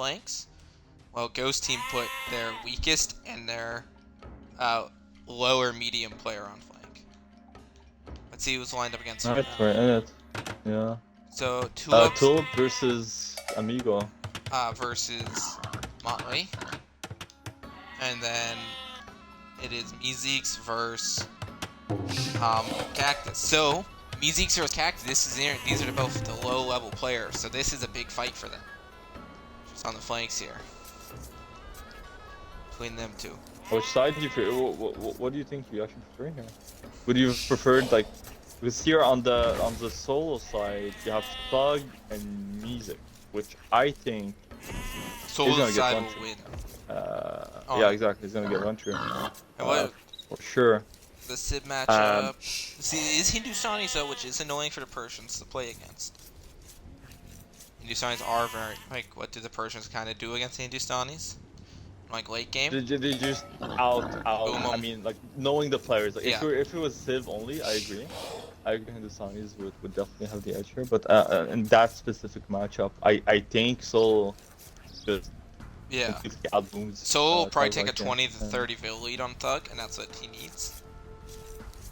flanks. Well, Ghost Team put their weakest and their lower medium player on flank. Let's see who's lined up against who Right, now. we're in it. Yeah. So Tulips Tulip versus Amigo. versus Motley. And then it is Meezeeks versus Cactus. So Meezeeks versus Cactus. These are both the low-level players, so this is a big fight for them. Just on the flanks here, between them two. Which side do you prefer? What do you think you actually prefer here? Would you have preferred like, because here on the solo side you have Thug and Meezeeks, which I think Solo side will win. Yeah, exactly. He's gonna get run through. For sure. The Sid matchup. See, it is Hindustanis though, which is annoying for the Persians to play against. Hindustanis are very like. What do the Persians kind of do against the Hindustanis? Like late game. They just out. I mean, like knowing the players. Like, yeah. if it was Civ only, I agree. I agree. Hindustanis would definitely have the edge here. But in that specific matchup, I think Solo just. Yeah. Outbooms, Solo will probably take a 20 to 30 vil lead on Thug, and that's what he needs.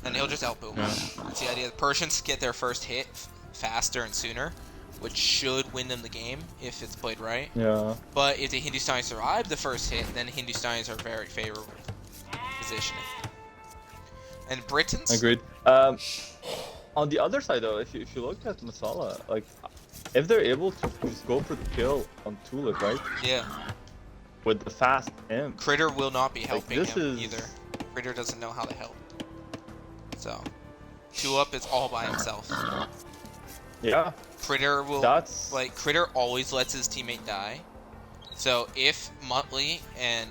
And he'll just outboom. Yeah. That's the idea. The Persians get their first hit faster and sooner, which should win them the game if it's played right. Yeah. But if the Hindustanis survive the first hit, then Hindustanis are very favorable positioning. And Britons. Agreed. On the other side though, if you look at Masala, like if they're able to just go for the kill on Tulip, right? Yeah. With the fast imp. Critter will not be helping like, him either. Critter doesn't know how to help. So, Tulip is all by himself. Yeah. Critter will like Critter always lets his teammate die. So if Muttley and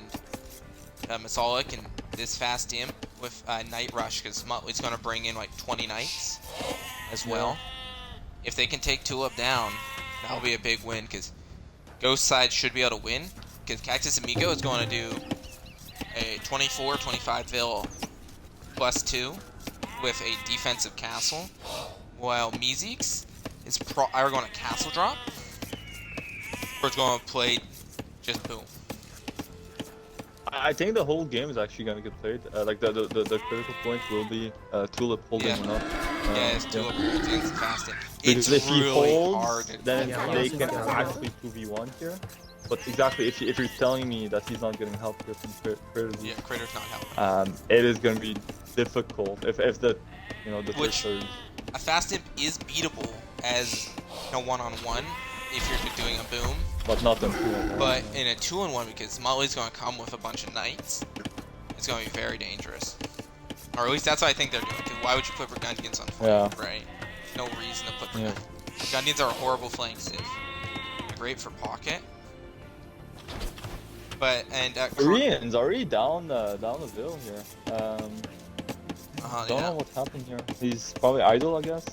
Masala can this fast imp with Night Rush, because Muttley's gonna bring in like 20 knights as well. If they can take Tulip down, that'll be a big win, because Ghost side should be able to win. Because Cactus Amigo is going to do a 24-25 vil +2 with a defensive castle, while Meezeeks is either going to castle drop or it's going to play just boom. I think the whole game is actually going to get played. Like the critical point will be Tulip holding him up. Yeah, it's Tulip holding fast. It's if really he holds, hard. Then they can actually 2v1 here. But exactly, if you're telling me that he's not getting help here from Critters, yeah, Critter's not helping. It is going to be difficult if the the a fast imp is beatable as one-on-one if you're doing a boom. But not in 2-on-1. But in a 2-on-1, because Motley's going to come with a bunch of knights, it's going to be very dangerous. Or at least that's what I think they're doing. Cause why would you put Burgundians on flank, right? No reason to put them. Burgundians are a horrible flank civ. They're great for pocket. But Korean's already down the bill here. Don't know what happened here. He's probably idle, I guess.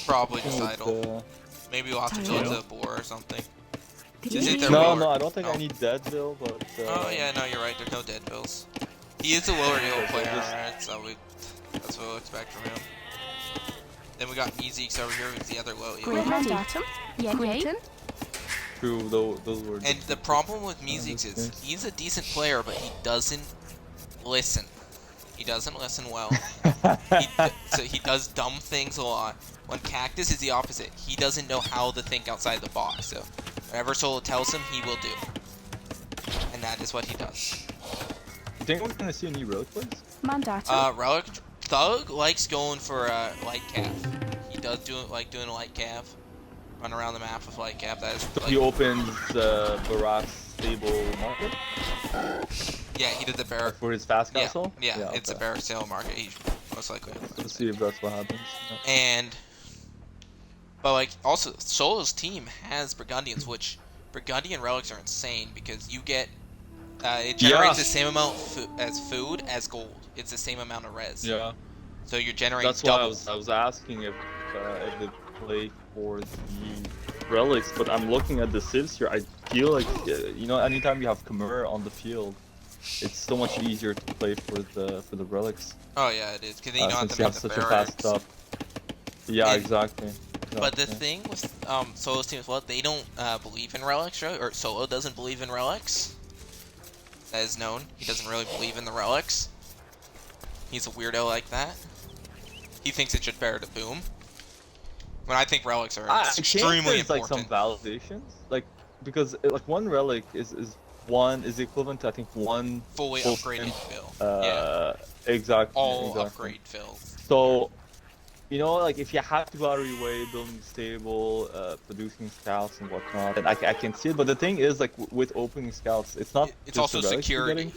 Probably just idle. Maybe we'll have to tilt to a boar or something. No, I don't think I need dead bill, but. Oh yeah, no, you're right. There's no dead bills. He is a lower elo player, right? So that's what we'll expect from him. Then we got Meezeeks over here with the other low elo. True, those were. And the problem with Meezeeks is he's a decent player, but he doesn't listen. He doesn't listen well. So he does dumb things a lot. When Cactus is the opposite. He doesn't know how to think outside the box. So whatever Solo tells him, he will do. And that is what he does. You think we're gonna see any relic plays? Relic Thug likes going for a light cav. He does like doing a light cav. Run around the map with light cap. That is. So he opens Barak's stable market. Yeah, he did the Barak for his fast castle. Yeah, it's a Barak sale market. He most likely. Let's see if that's what happens. But like also Solo's team has Burgundians, which Burgundian relics are insane because you get it generates the same amount as food as gold. It's the same amount of res. Yeah. So you're generating. That's double. why I was asking if they play for the relics, but I'm looking at the civs here. I feel like anytime you have Khmer on the field, it's so much easier to play for the relics. Oh yeah, it is because you don't have to have make the such a fast stuff. Yeah, exactly. But the thing with Solo's team as well, they don't believe in relics, right? Or Solo doesn't believe in relics. That is known. He doesn't really believe in the relics. He's a weirdo like that. He thinks it's just better to boom. When I think relics are extremely important. Like some validations, like because like one relic is equivalent to I think one fully upgraded fill. Yeah. Exactly. All upgrade fills. So, you know, like if you have to go out of your way, building stable, producing scouts and whatnot, then I can see it. But the thing is, like with opening scouts, it's not. It's also security.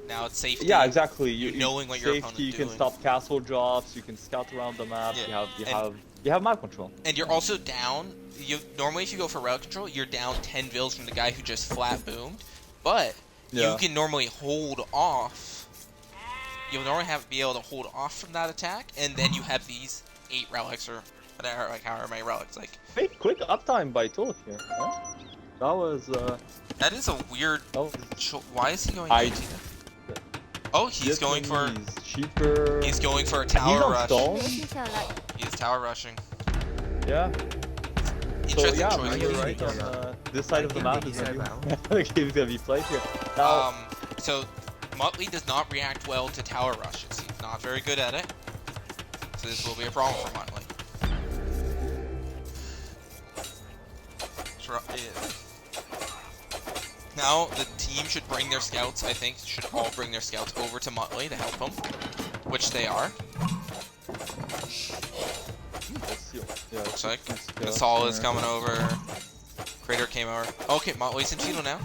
Now it's safety. Yeah, exactly. You knowing what your opponent's doing. You can stop castle drops. You can scout around the map. Yeah. You have map control. And you're also down. Normally, if you go for relic control, you're down 10 vills from the guy who just flat boomed. But you can normally hold off. You'll normally be able to hold off from that attack, and then you have these 8 relics or whatever, like however many relics. Like quick uptime by Tulip here. Huh? That was. That is a weird. Why is he going? 18? Oh, he's going for. He's cheaper. He's going for a tower rush. He's tower rushing. Yeah. Interesting choice. You're right. This side of the map is gonna be played here. Now, so Muttley does not react well to tower rushes. He's not very good at it. So this will be a problem for Muttley. Now the team should bring their scouts. I think should all bring their scouts over to Muttley to help him, which they are. Yeah, looks like the Sol is coming over. Crater came over. Okay, Muttley's in feudal now.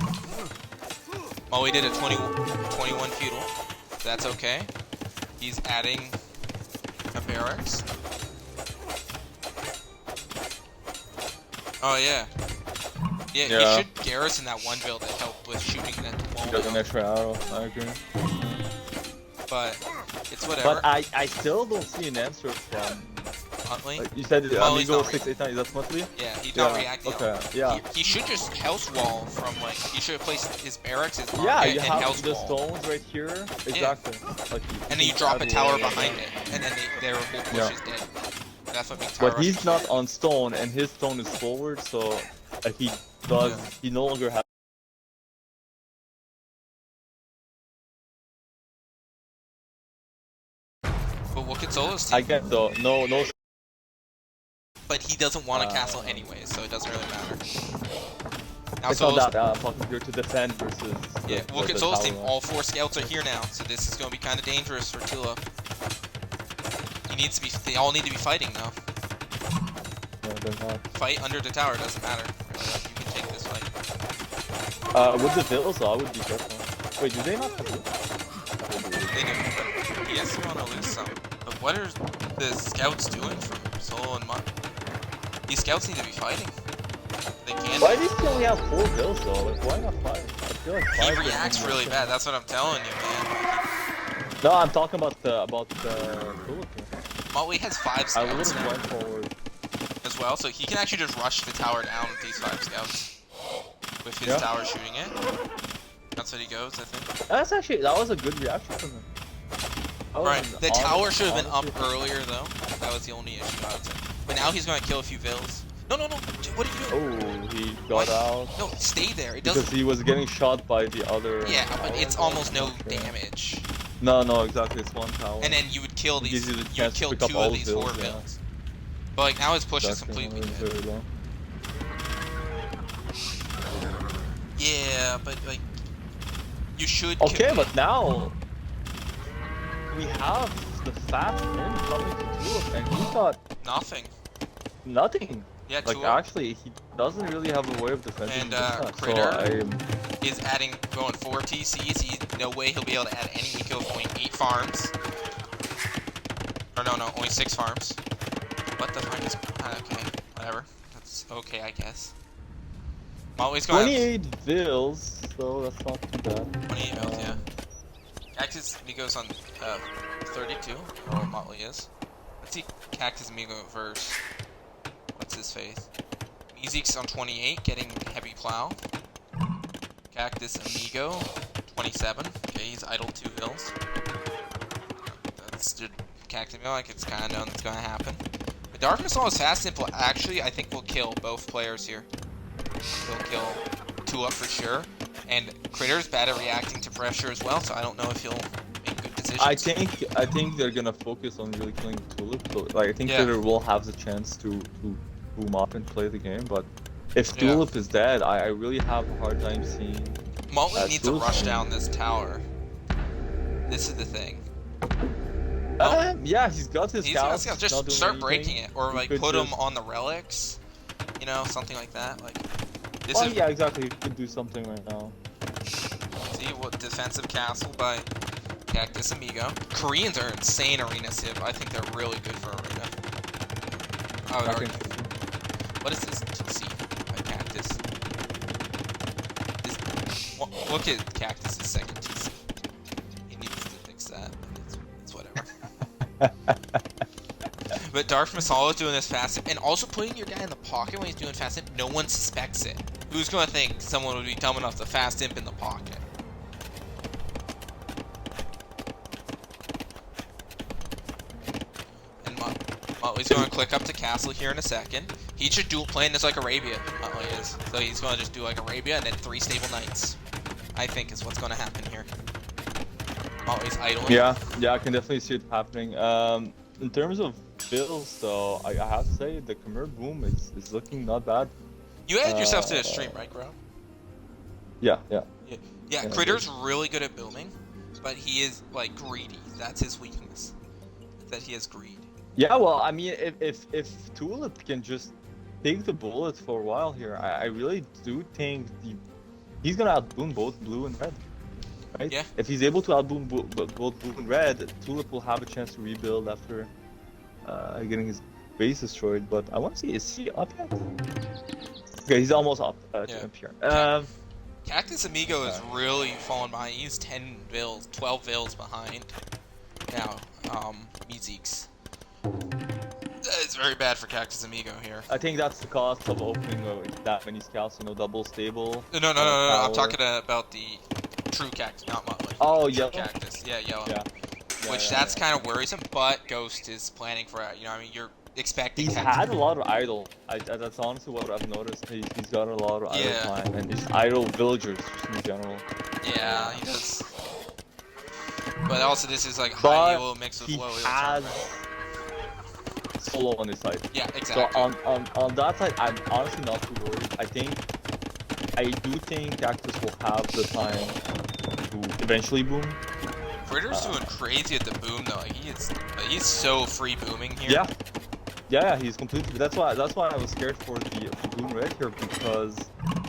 Muttley did a 21 feudal. So that's okay. He's adding a barracks. Oh yeah. Yeah, he should garrison that one build to help with shooting that wall. Got an extra arrow, I agree. But it's whatever. But I still don't see an answer from Huntley. Like you said Amigo 689, is that Huntley? Yeah, he's not reacting. Okay, yeah. He should just house wall from like he should have placed his barracks, his market, yeah, you and have house the wall. stones right here. Exactly. Yeah. Like and then you drop a tower behind it, and then their whole push is dead. That's what makes tower But he's not on stone, and his stone is forward, so he no longer has. But look at Solo's team. I get though, no. But he doesn't want a castle anyway, so it doesn't really matter. Now it's Solo's... not that fucking here to defend versus. Yeah, look at Solo's team. All 4 scouts are here now, so this is going to be kind of dangerous for Tulip. He needs to be. They all need to be fighting now. No, they're not. Fight under the tower doesn't matter. Really, like, you can take this fight. With the villas, I would be careful. Wait, do they not have this? They do. Yes, you want to lose some. But what are the scouts doing from Solo and Mutt? These scouts need to be fighting. They can't. Why do you only have 4 vills though? Like, why not 5? I feel like 5. He reacts really bad. That's what I'm telling you, man. No, I'm talking about the Muttley has 5 scouts. I would have went forward as well, so he can actually just rush the tower down with these 5 scouts. With his tower shooting it. That's what he goes, I think. That was a good reaction from him. Right, the tower should have been up earlier though. That was the only issue, I would say. But now he's going to kill a few vills. No, what are you doing? Oh, he got out. No, stay there. It doesn't... Because he was getting shot by the other... Yeah, but it's almost no damage. No, exactly, it's 1 tower. And then you would kill these... You would kill 2 of these 4 vills. But like, now his push is completely dead. Yeah, but like... You should... Okay, but now... We have the fast in coming to Tulip, and he got... Nothing. Yeah, like, actually, he doesn't really have a way of defending. And Crater is going 4 TCs. No way he'll be able to add any eco of only 8 farms. Or no, only 6 farms. What the fuck is... okay, whatever. That's okay, I guess. Always going 28 vills, so that's not too bad. 28 vills, yeah. Cactus Migo's on 32, or what Muttley is. Let's see Cactus Migo verse. What's his face? Meezeek's on 28, getting heavy plow. Cactus Amigo, 27. Okay, he's idle 2 hills. That's just Cactus Amigo, like it's kind of known that's going to happen. But Dark Missile's fast simple actually I think will kill both players here. He'll kill Tulip for sure. And Critter's bad at reacting to pressure as well, so I don't know if he'll make good decisions. I think they're gonna focus on really killing Tulip. So like I think Critter will have the chance to boom up and play the game, but if Tulip is dead, I really have a hard time seeing. Motley needs to rush down this tower. This is the thing. Yeah, he's got his scouts. Just start breaking it, or like put him on the relics. You know, something like that. Like. Yeah, exactly. You could do something right now. See what defensive castle by Cactus Amigo. Koreans are insane arena civ. I think they're really good for arena. I would argue. What is this TC by Cactus? Look at Cactus's second TC. He needs to fix that. It's whatever. But Dark Masala is doing this fast, and also putting your guy in the pocket when he's doing fast imp, no one suspects it. Who's gonna think someone would be dumb enough to fast imp in the pocket? And Motley's gonna click up to castle here in a second. He should do playing this like Arabia, Motley is. So he's gonna just do like Arabia and then 3 stable knights. I think is what's gonna happen here. Motley's idling. Yeah, I can definitely see it happening. In terms of builds, though, I have to say the Khmer boom is looking not bad. You added yourself to the stream, right, bro? Yeah. Critter's really good at booming, but he is like greedy. That's his weakness. That he has greed. Yeah, well, I mean, if Tulip can just take the bullet for a while here, I really do think he's gonna outboom both blue and red. Right? Yeah. If he's able to outboom both blue and red, Tulip will have a chance to rebuild after getting his base destroyed. But I want to see, is he up yet? Okay, he's almost up up here. Cactus Amigo is really falling behind. He's 10 vills, 12 vills behind now. Meezeeks. It's very bad for Cactus Amigo here. I think that's the cost of opening that many scouts, double stable. No. I'm talking about the true cactus, not Motley. Oh, yellow? Cactus. Yeah, yellow. Yeah. Which that's kind of worrisome, but Ghost is planning for it. I mean, you're expecting. He's had a lot of idle. That's honestly what I've noticed. He's got a lot of idle time, and just idle villagers just in general. Yeah, he does. But also, this is like high elo mixed with low elo. He has solo on his side. Yeah, exactly. So on that side, I'm honestly not too worried. I do think Cactus will have the time to eventually boom. Critter's doing crazy at the boom though. Like, he's so free booming here. Yeah, he's completely. That's why I was scared for the boom red here, because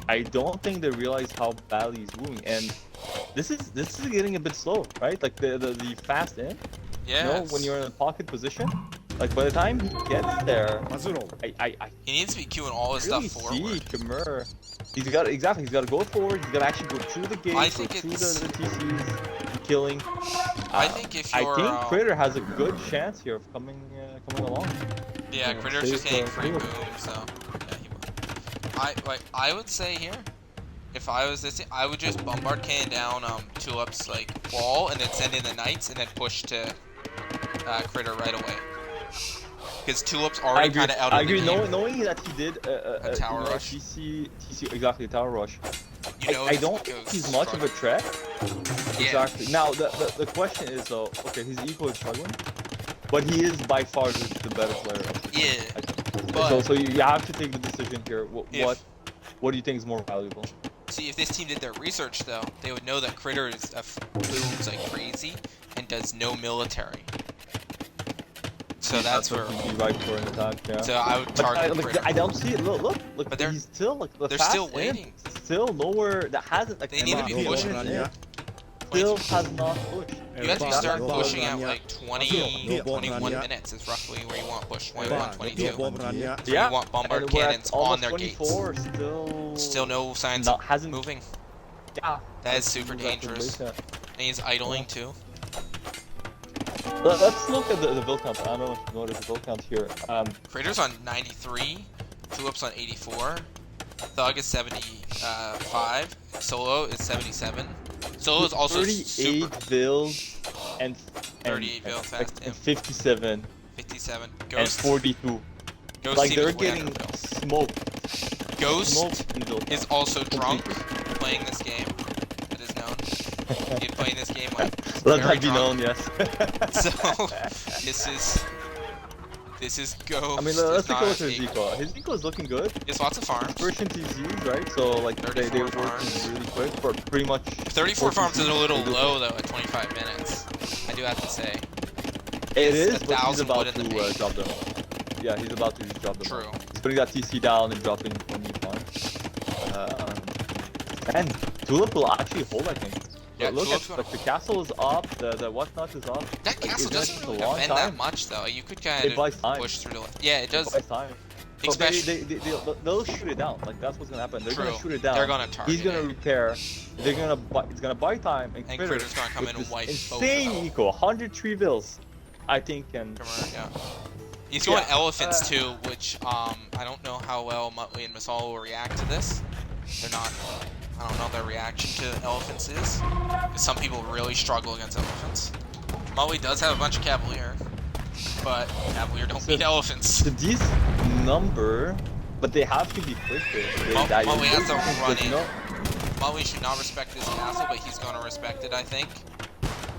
I don't think they realize how badly he's booming, and this is getting a bit slow, right? Like the fast in. Yeah. When you're in a pocket position, like by the time he gets there, he needs to be queuing all his stuff forward. See Khmer. He's got to go forward. He's got to actually go through the gate, go through the TCs, killing. I think if you're, I think Critter has a good chance here of coming along. Yeah, Critter's just getting free boom, so yeah, he will. I would say here, if I was this team, I would just bombard cannon down Tulip's like wall and then send in the knights and then push to Critter right away. Because Tulip's already kind of out of the game. I agree, knowing that he did a tower rush. TC, exactly, a tower rush. I don't think he's much of a threat. Yeah. Exactly. Now, the question is, though, okay, he's equally struggling, but he is by far the better player. Yeah. But so you have to take the decision here. What do you think is more valuable? See, if this team did their research, though, they would know that Critter booms like crazy and does no military. So that's where he'd be right for an attack. Yeah. So I would target Critter. I don't see it. Look. But he's still they're still waiting. Still nowhere that hasn't. Like, they need to be pushing. Still has not pushed. You have to start pushing out like 20, 21 minutes is roughly where you want push. 21, 22. Yeah. You want bombard cannons on their gates. Still no signs of moving. Yeah. That is super dangerous. And he's idling too. Let's look at the build count. I don't know if you noticed the build count here. Crater's on 93, Tulip's on 84, Thug is 75, Solo is 77. Solo is also 38 bills and 38 bills fast. And 57. 57. And 42. Ghost Like team they're is way getting underbuilt. smoked. Ghost is also drunk playing this game. It is known. He's playing this game like Let very that be drunk. known, yes. So this is Ghost. I mean, let's take a look at his eco. His eco is looking good. He has lots of farms. Version TCs, right? So like they were working really quick for pretty much. 34 farms is a little low though at 25 minutes. I do have to say. It is, but he's 1,000 about wood in the to main. drop them. Yeah, he's about to drop them. True. He's putting that TC down and dropping 20 farms. And Tulip will actually hold, I think. Yeah, Look Tulip's at like, the castle is up, the whatnot is up. That castle doesn't really take a long defend time. that much though. You could kind It buys of time. push through the left. Yeah, it does. It buys time. So Especially they'll shoot it down. Like that's what's gonna happen. They're True. gonna shoot it down. They're gonna target He's gonna it. repair. They're gonna it's gonna buy time. And Critter's gonna come with in and this wipe both of insane them. eco, 103 bills. I think can. Yeah. He's going Yeah, elephants too, which I don't know how well Muttley and Masala will react to this. They're not. I don't know their reaction to elephants is. Some people really struggle against elephants. Muttley does have a bunch of Cavalier, but Cavalier don't beat elephants. So these number, but they have to be quick. Muttley has to run in. No, Muttley should not respect this castle, but he's going to respect it, I think.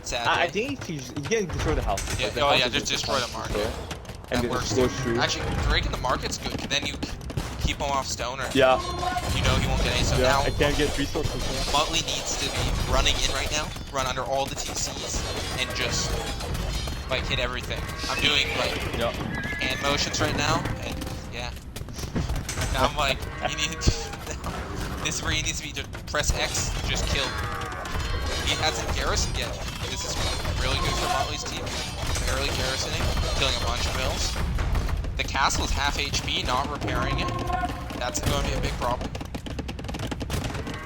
Sadly. I think he's getting to destroy the house. Yeah, Like, the oh house yeah, is just destroy the market. And That then works. just go through. Actually, breaking the market's good, because then you keep him off stoner. Yeah. You know he won't get any. So Yeah, now I can't get resources. Muttley needs to be running in right now, run under all the TCs, and just like hit everything. I'm doing like hand motions right now, and yeah. Now I'm like, you need this is where he needs to be. Just press X, just kill. He hasn't garrisoned yet. This is really good for Muttley's team. Barely garrisoning, killing a bunch of mills. The castle is half HP, not repairing it. That's going to be a big problem.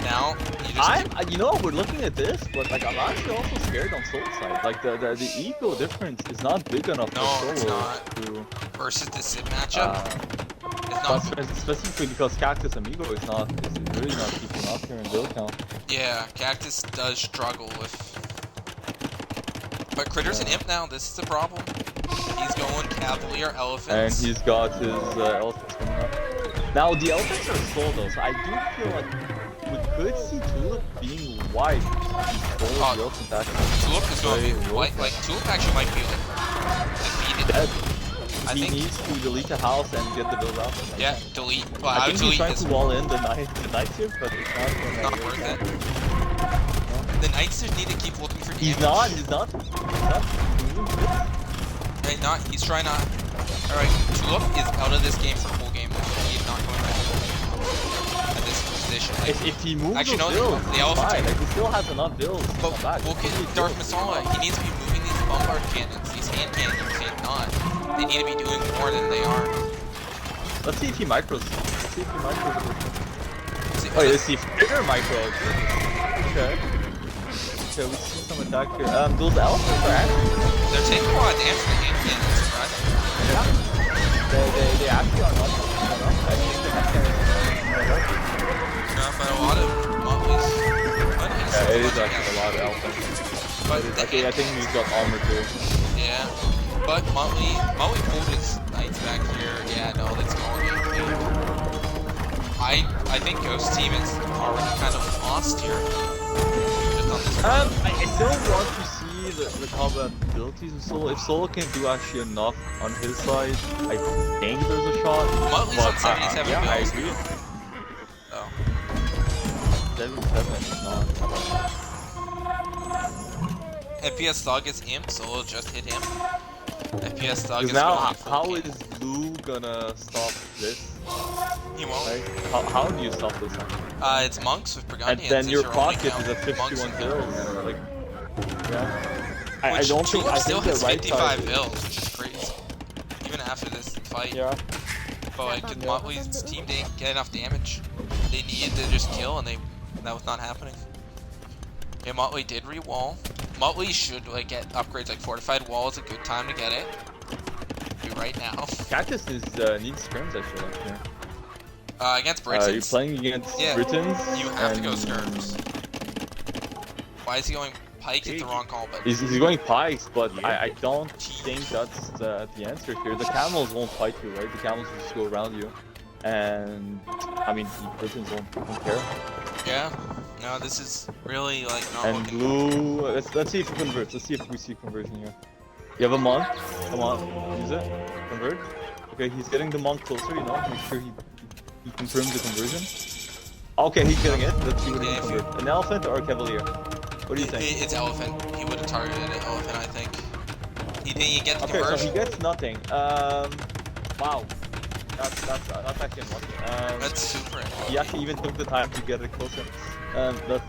Now, you just you know, we're looking at this, but like I'm actually also scared on Soul side. Like the eco difference is not big enough No, for Solo it's not. to. versus the Sid matchup. It's not good. Specifically because Cactus Amigo is really not keeping up here in build count. Yeah, Cactus does struggle with. But Critter's an imp now. This is the problem. He's going Cavalier And Elephants. he's got his elephants coming up. Now the elephants are slow though, so I do feel like we could see Tulip being wiped before the elephant actually. Tulip is going to be white. Like Tulip actually might be like defeated. Dead. I He think. needs to delete the house and get the build out. Yeah, delete. Well, I I would think he's delete trying this. to wall in the night shift, but it's not Not worth it. The Knights just need to keep looking for damage. He's not Right, he's trying not. Alright, Tulip is out of this game for a whole game now. He is not going back at this position. Like, if he moves actually, those no, bills, the elephants fine. are. Like, he still has enough bills to But come back. look at Dark Masala. He needs to be moving these bombard cannons, these hand cannons. He's not. They need to be doing more than they are. Let's see if he micros. Let's see if he micros. Oh, let's see if bigger micros. Okay. Okay, we see some attack here. Those elephants are actually. They're taking a lot of damage from the hand cannons, right? Yeah. They actually are not. I think the hand cannons are Yeah, but a lot of Muttley's. Yeah, it is actually a lot of elephants. But I think he's got armor too. Yeah. But Muttley pulled his knights back here. Yeah, no, that's going to be big. I think Ghost Team is already kind of lost here. Just on this I still want to see the combat abilities of Solo. If Solo can do actually enough on his side, I think there's a shot. Muttley's on 77 yeah, bills. I agree. Oh. 77 is not. FPS Thug is imp, Solo just hit him. FPS Thug is Now, going full how kill. is Lou gonna stop this? He won't. Right? How do you stop this? It's monks with And Burgundians. then is your only pocket count. is at Monks 51 and bills. Like, yeah. I Which don't think. Tulip I still think has the right 55 side. bills, which is crazy. Even after this fight. Yeah. But like, Muttley's team didn't get enough damage. They needed to just kill, and that was not happening. Yeah, Muttley did re-wall. Muttley should like get upgrades like fortified wall is a good time to get it. Do right now. Cactus is needs scrims actually. Like, yeah. Against Britons. You're playing against Yeah. Britons. You have to go skirms. Why is he going pike, it's the wrong call, but He's going pikes, but I don't think that's the answer here. The camels won't fight you, right? The camels will just go around you. And, I mean, the Britons won't care. yeah. No, this is really, like, not And looking... blue... Let's see if it converts. Let's see if we see conversion here. You have a monk. Come on, use it. Convert. Okay, he's getting the monk closer, you know, make sure he confirms the conversion. Okay, he's getting it. Let's see what he can convert. An elephant or a cavalier? What do you think? It's elephant. He would have targeted an elephant, I think. He didn't get the Okay, conversion. so he gets nothing. Wow. That's actually unlucky. That's super unlucky. He actually even took the time to get it closer. That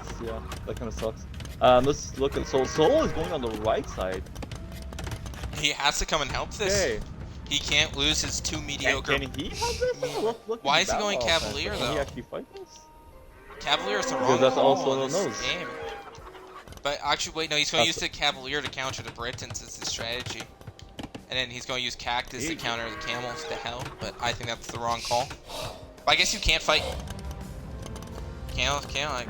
kind of sucks. Let's look at Solo is going on the right side. He has to come and help this. Okay. He can't lose his 2 mediocre. Can he help this? Look Why is he going Cavalier though? Can he actually fight this? Cavalier is the wrong Because that's all call Solo in this knows. game. But actually, wait, no, he's going to use the Cavalier to counter the Britons as his strategy. And then he's going to use Cactus to counter the Camels to hell. But I think that's the wrong call. But I guess you can't fight. Can't like...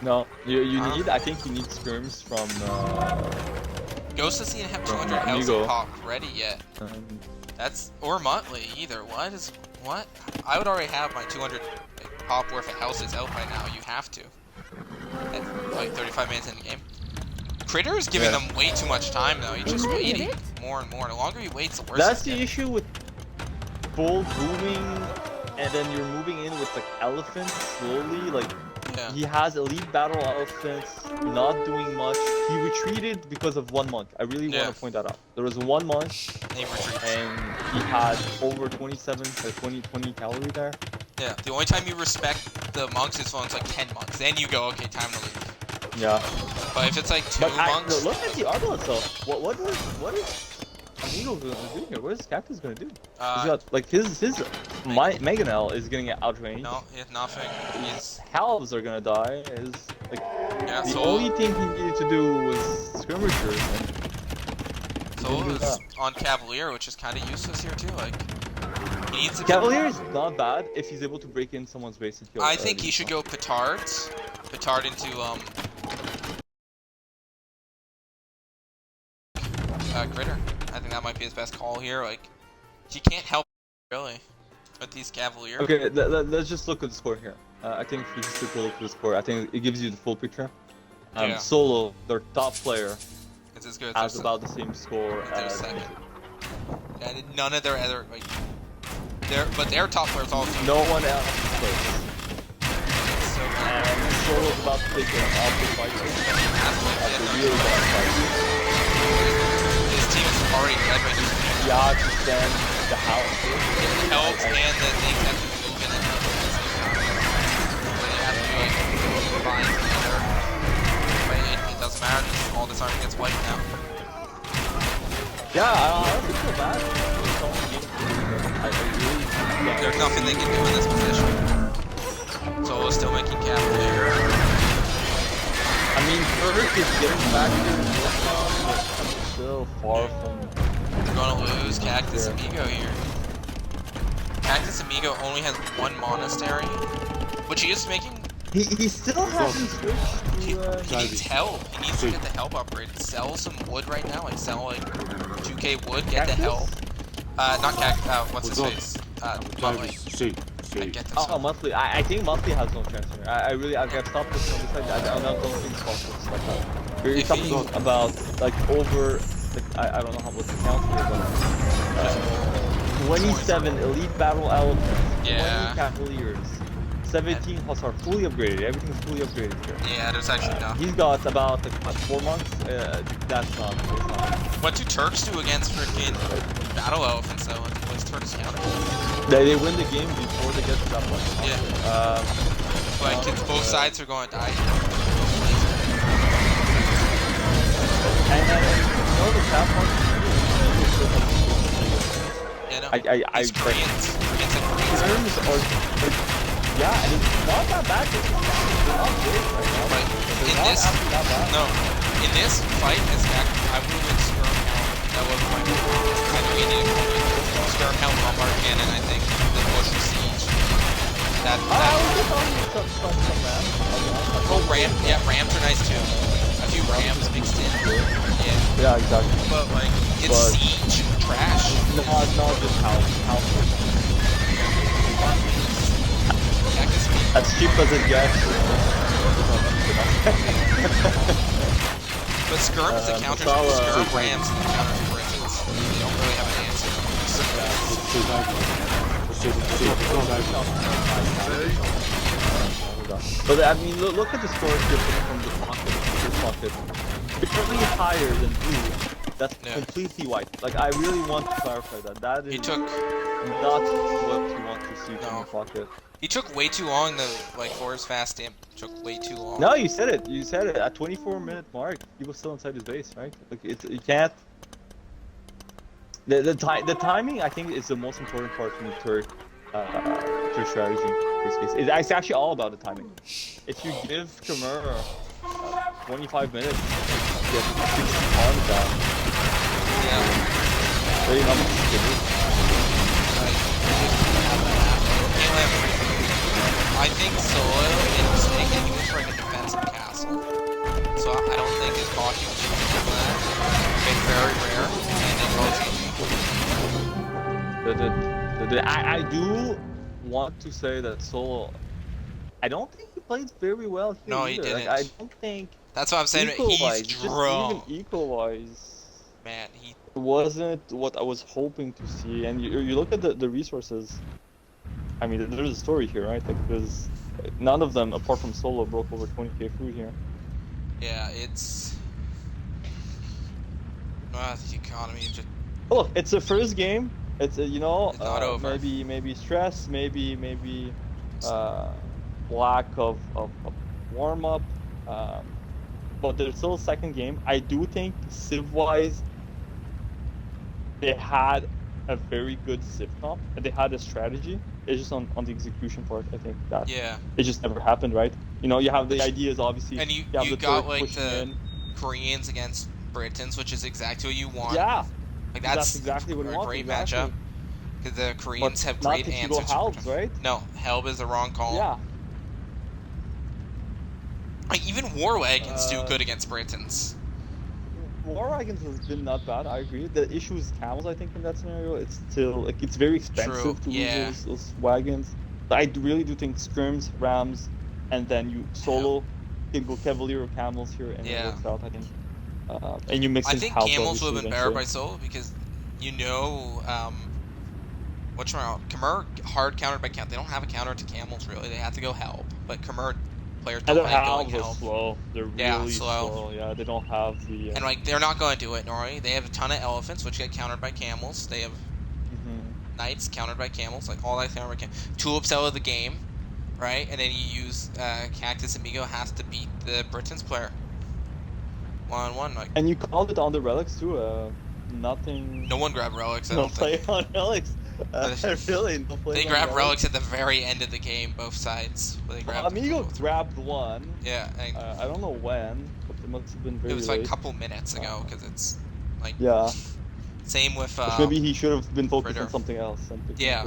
No, you need. I think you need skirms from. Ghost doesn't even have 200 health pop ready yet. That's or Muttley either. What? I would already have my 200 pop worth of houses out by now. You have to. At like 35 minutes in the game. Critter is giving them way too much time though. He's just waiting more and more. The longer he waits, the worse. That's the issue with full booming, and then you're moving in with like elephants slowly. Like he has elite battle elephants, not doing much. He retreated because of 1 month. I really want to point that out. There was 1 month, and he had over 20 calorie there. Yeah, the only time you respect the monks is when it's like 10 monks. Then you go, okay, time to leave. Yeah. But if it's like 2 monks... Look at the other stuff. What is Amigo gonna do here? What is Cactus gonna do? He's got, like, his Mangonel is getting outranged. No, he has nothing. He's... Halves are gonna die. The so only thing he needed to do was skirmishers. So is on Cavalier, which is kind of useless here too. Like, he needs to... Cavalier is not bad if he's able to break in someone's base and kill. I think he should go Petards. Petard into Critter. I think that might be his best call here. Like, he can't help really with these Cavalier. Okay, let's just look at the score here. I think if you just take a look at the score, I think it gives you the full picture. Solo, their top player, it's as good has about the same score as second. And none of their other but their top players also. No one else plays. And Solo's about to take it off the fight. Really bad fight. His team is already dead by just... Yeah, to stand the house. It helps, and the things have to move in and help. So they have to do like combine together. But it doesn't matter, all this army gets wiped now. Yeah, I don't feel bad. There's nothing they can do in this position. Solo's still making Cavalier. I mean, Fergus is getting back to but still far from... We're gonna lose Cactus Amigo here. Cactus Amigo only has 1 monastery, which he is making... He still hasn't switched to... He needs help. He needs to get the help upgraded. Sell some wood right now, like sell like 2k wood, get the help. Not Cactus, what's his face? Muttley. Monthly. I think Monthly has no chance here. I've stopped this on this side. I don't think it's possible to like that. We're talking about like over, like, I don't know how much the count here, but 27 elite battle elephants, 20 cavaliers, 17 hussar, fully upgraded. Everything's fully upgraded here. Yeah, there's actually no. He's got about like 4 months. That's not. What do Turks do against freaking battle elephants though? What's Turks counter? They win the game before they get to that point. Yeah. Like both sides are going to die. And you know the cap one? Yeah, no. It's Koreans. Koreans and Koreans. Yeah, and it's not that bad. They're not good right now. But in this fight, I would win Skirm Helm. That was my goal. I know we need a Skirm Helm Lombard Cannon, I think. The Bush Siege. Oh, Ram. yeah, Rams are nice too. few rams mixed in. Yeah. Yeah, exactly. But like, it's siege trash. Not just house. As cheap as it gets. But Skirm is the counter. Skirm rams and the counter to Britons. They don't really have an answer. But I mean, look at the scores different from the pocket. This pocket. It's really higher than blue. That's completely white. Like, I really want to clarify that. That is not what you want to see from the pocket. He took way too long though, like for his fast imp. Took way too long. No, you said it. You said it. At 24-minute mark, he was still inside his base, right? Like, you can't. The timing, I think, is the most important part from the turret strategy. In this case, it's actually all about the timing. If you give Khmer 25 minutes, you have 60 arms down. Yeah. Very not much to do. I think Solo made a mistake and he was trying to defend the castle. So I don't think his caution was for that. It's very rare. And it I do want to say that Solo, I don't think he played very well here. No, either. he didn't. Like, I don't think. That's what I'm saying. He's drawn. Even equal-wise, man, he wasn't what I was hoping to see. And you look at the resources. I mean, there's a story here, right? Like, there's none of them, apart from Solo, broke over 20k food here. Yeah, it's the economy just. Look, it's the first game. It's it's not over. Maybe stress, maybe lack of warm up, but there's still a second game. I do think Civ-wise, they had a very good Civ comp and they had a strategy. It's just on the execution part. I think that it just never happened, right? You know, you have the ideas obviously. And you have the got like the Koreans against Britons, which is exactly what you want. Yeah. Like that's exactly what we want. Great matchup. Because the Koreans have great answers. Helbs, right? No, Helb is the wrong call. Yeah. Like even War Wagons do good against Britons. War Wagons has been not bad. I agree. The issue is camels. I think in that scenario, it's still like it's very expensive to lose those wagons. But I really do think skirms, rams, and then you solo can go cavalier or camels here, and it works out. I think. And you mix in. I think camels would have been better by solo because Khmer hard countered by count. They don't have a counter to camels really. They have to go help. But Khmer players don't like going help. Slow. They're really slow. Yeah, they don't have the. And like they're not going to do it normally. They have a ton of elephants which get countered by camels. They have knights countered by camels. Like all that countered by camels. Tulips out of the game, right? And then you use Cactus Amigo has to beat the Britons player. 1-on-1, like. And you called it on the relics too. Nothing. No one grabbed relics. I no don't play think. on relics. Really, no play. They grabbed relics at the very end of the game, both sides. They grabbed Amigo grabbed one. Yeah. I don't know when, but it must have been very. It was late. like a couple minutes ago, because it's like. Yeah. Same with. Maybe he should have been focused Critter. on something else. Yeah.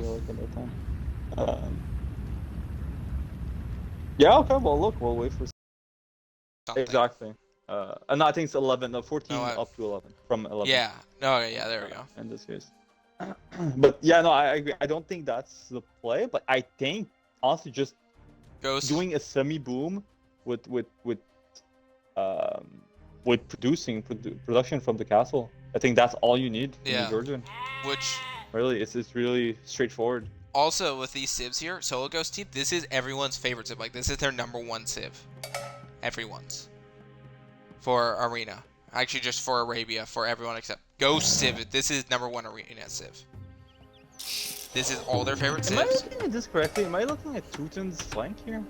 Yeah. Okay. Well, look, we'll wait for. Something. Exactly. No, I think it's 11. No, 14 up to 11 from 11. Yeah. No. Yeah. There we go. In this case. But yeah, no, I agree. I don't think that's the play, but I think honestly just doing a semi boom with production from the castle. I think that's all you need. Yeah. Georgian. Which really, it's really straightforward. Also, with these civs here, SologhostAK, this is everyone's favorite civ. Like this is their #1 civ. Everyone's. For Arena. Actually, just for Arabia, for everyone except Ghost Civ. This is #1 Arena Civ. This is all their favorite civs. Am I looking at this correctly? Am I looking at Teuton's flank here?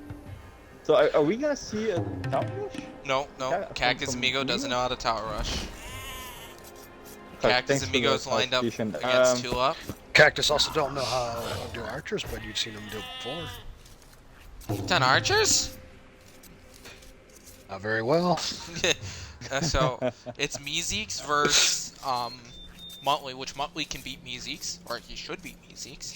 So are we gonna see a tower rush? No. Cactus Amigo doesn't know how to tower rush. Cactus Amigo is lined up against Tulip. Cactus also don't know how to do archers, but you've seen him do it before. Done archers? Not very well. So it's Meezeeks versus Muttley, which Muttley can beat Meezeeks, or he should beat Meezeeks.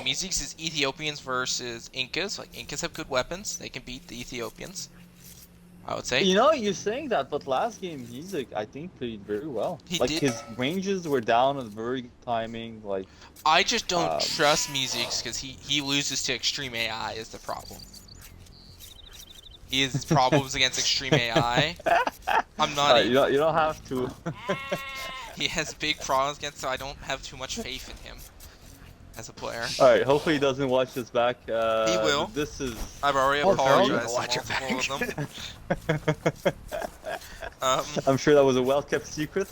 Meezeeks is Ethiopians versus Incas. Like Incas have good weapons, they can beat the Ethiopians. I would say. You know, you're saying that, but last game Music, I think, played very well. He Like did. his ranges were down at very good timing. Like I just don't trust Musics because he loses to extreme AI is the problem. He has problems against extreme AI. I'm not. you don't have to. He has big problems against, so I don't have too much faith in him as a player. All right, hopefully he doesn't watch this back. He will. This is. I've already Oh, apologized watch to it multiple of them. I'm sure that was a well-kept secret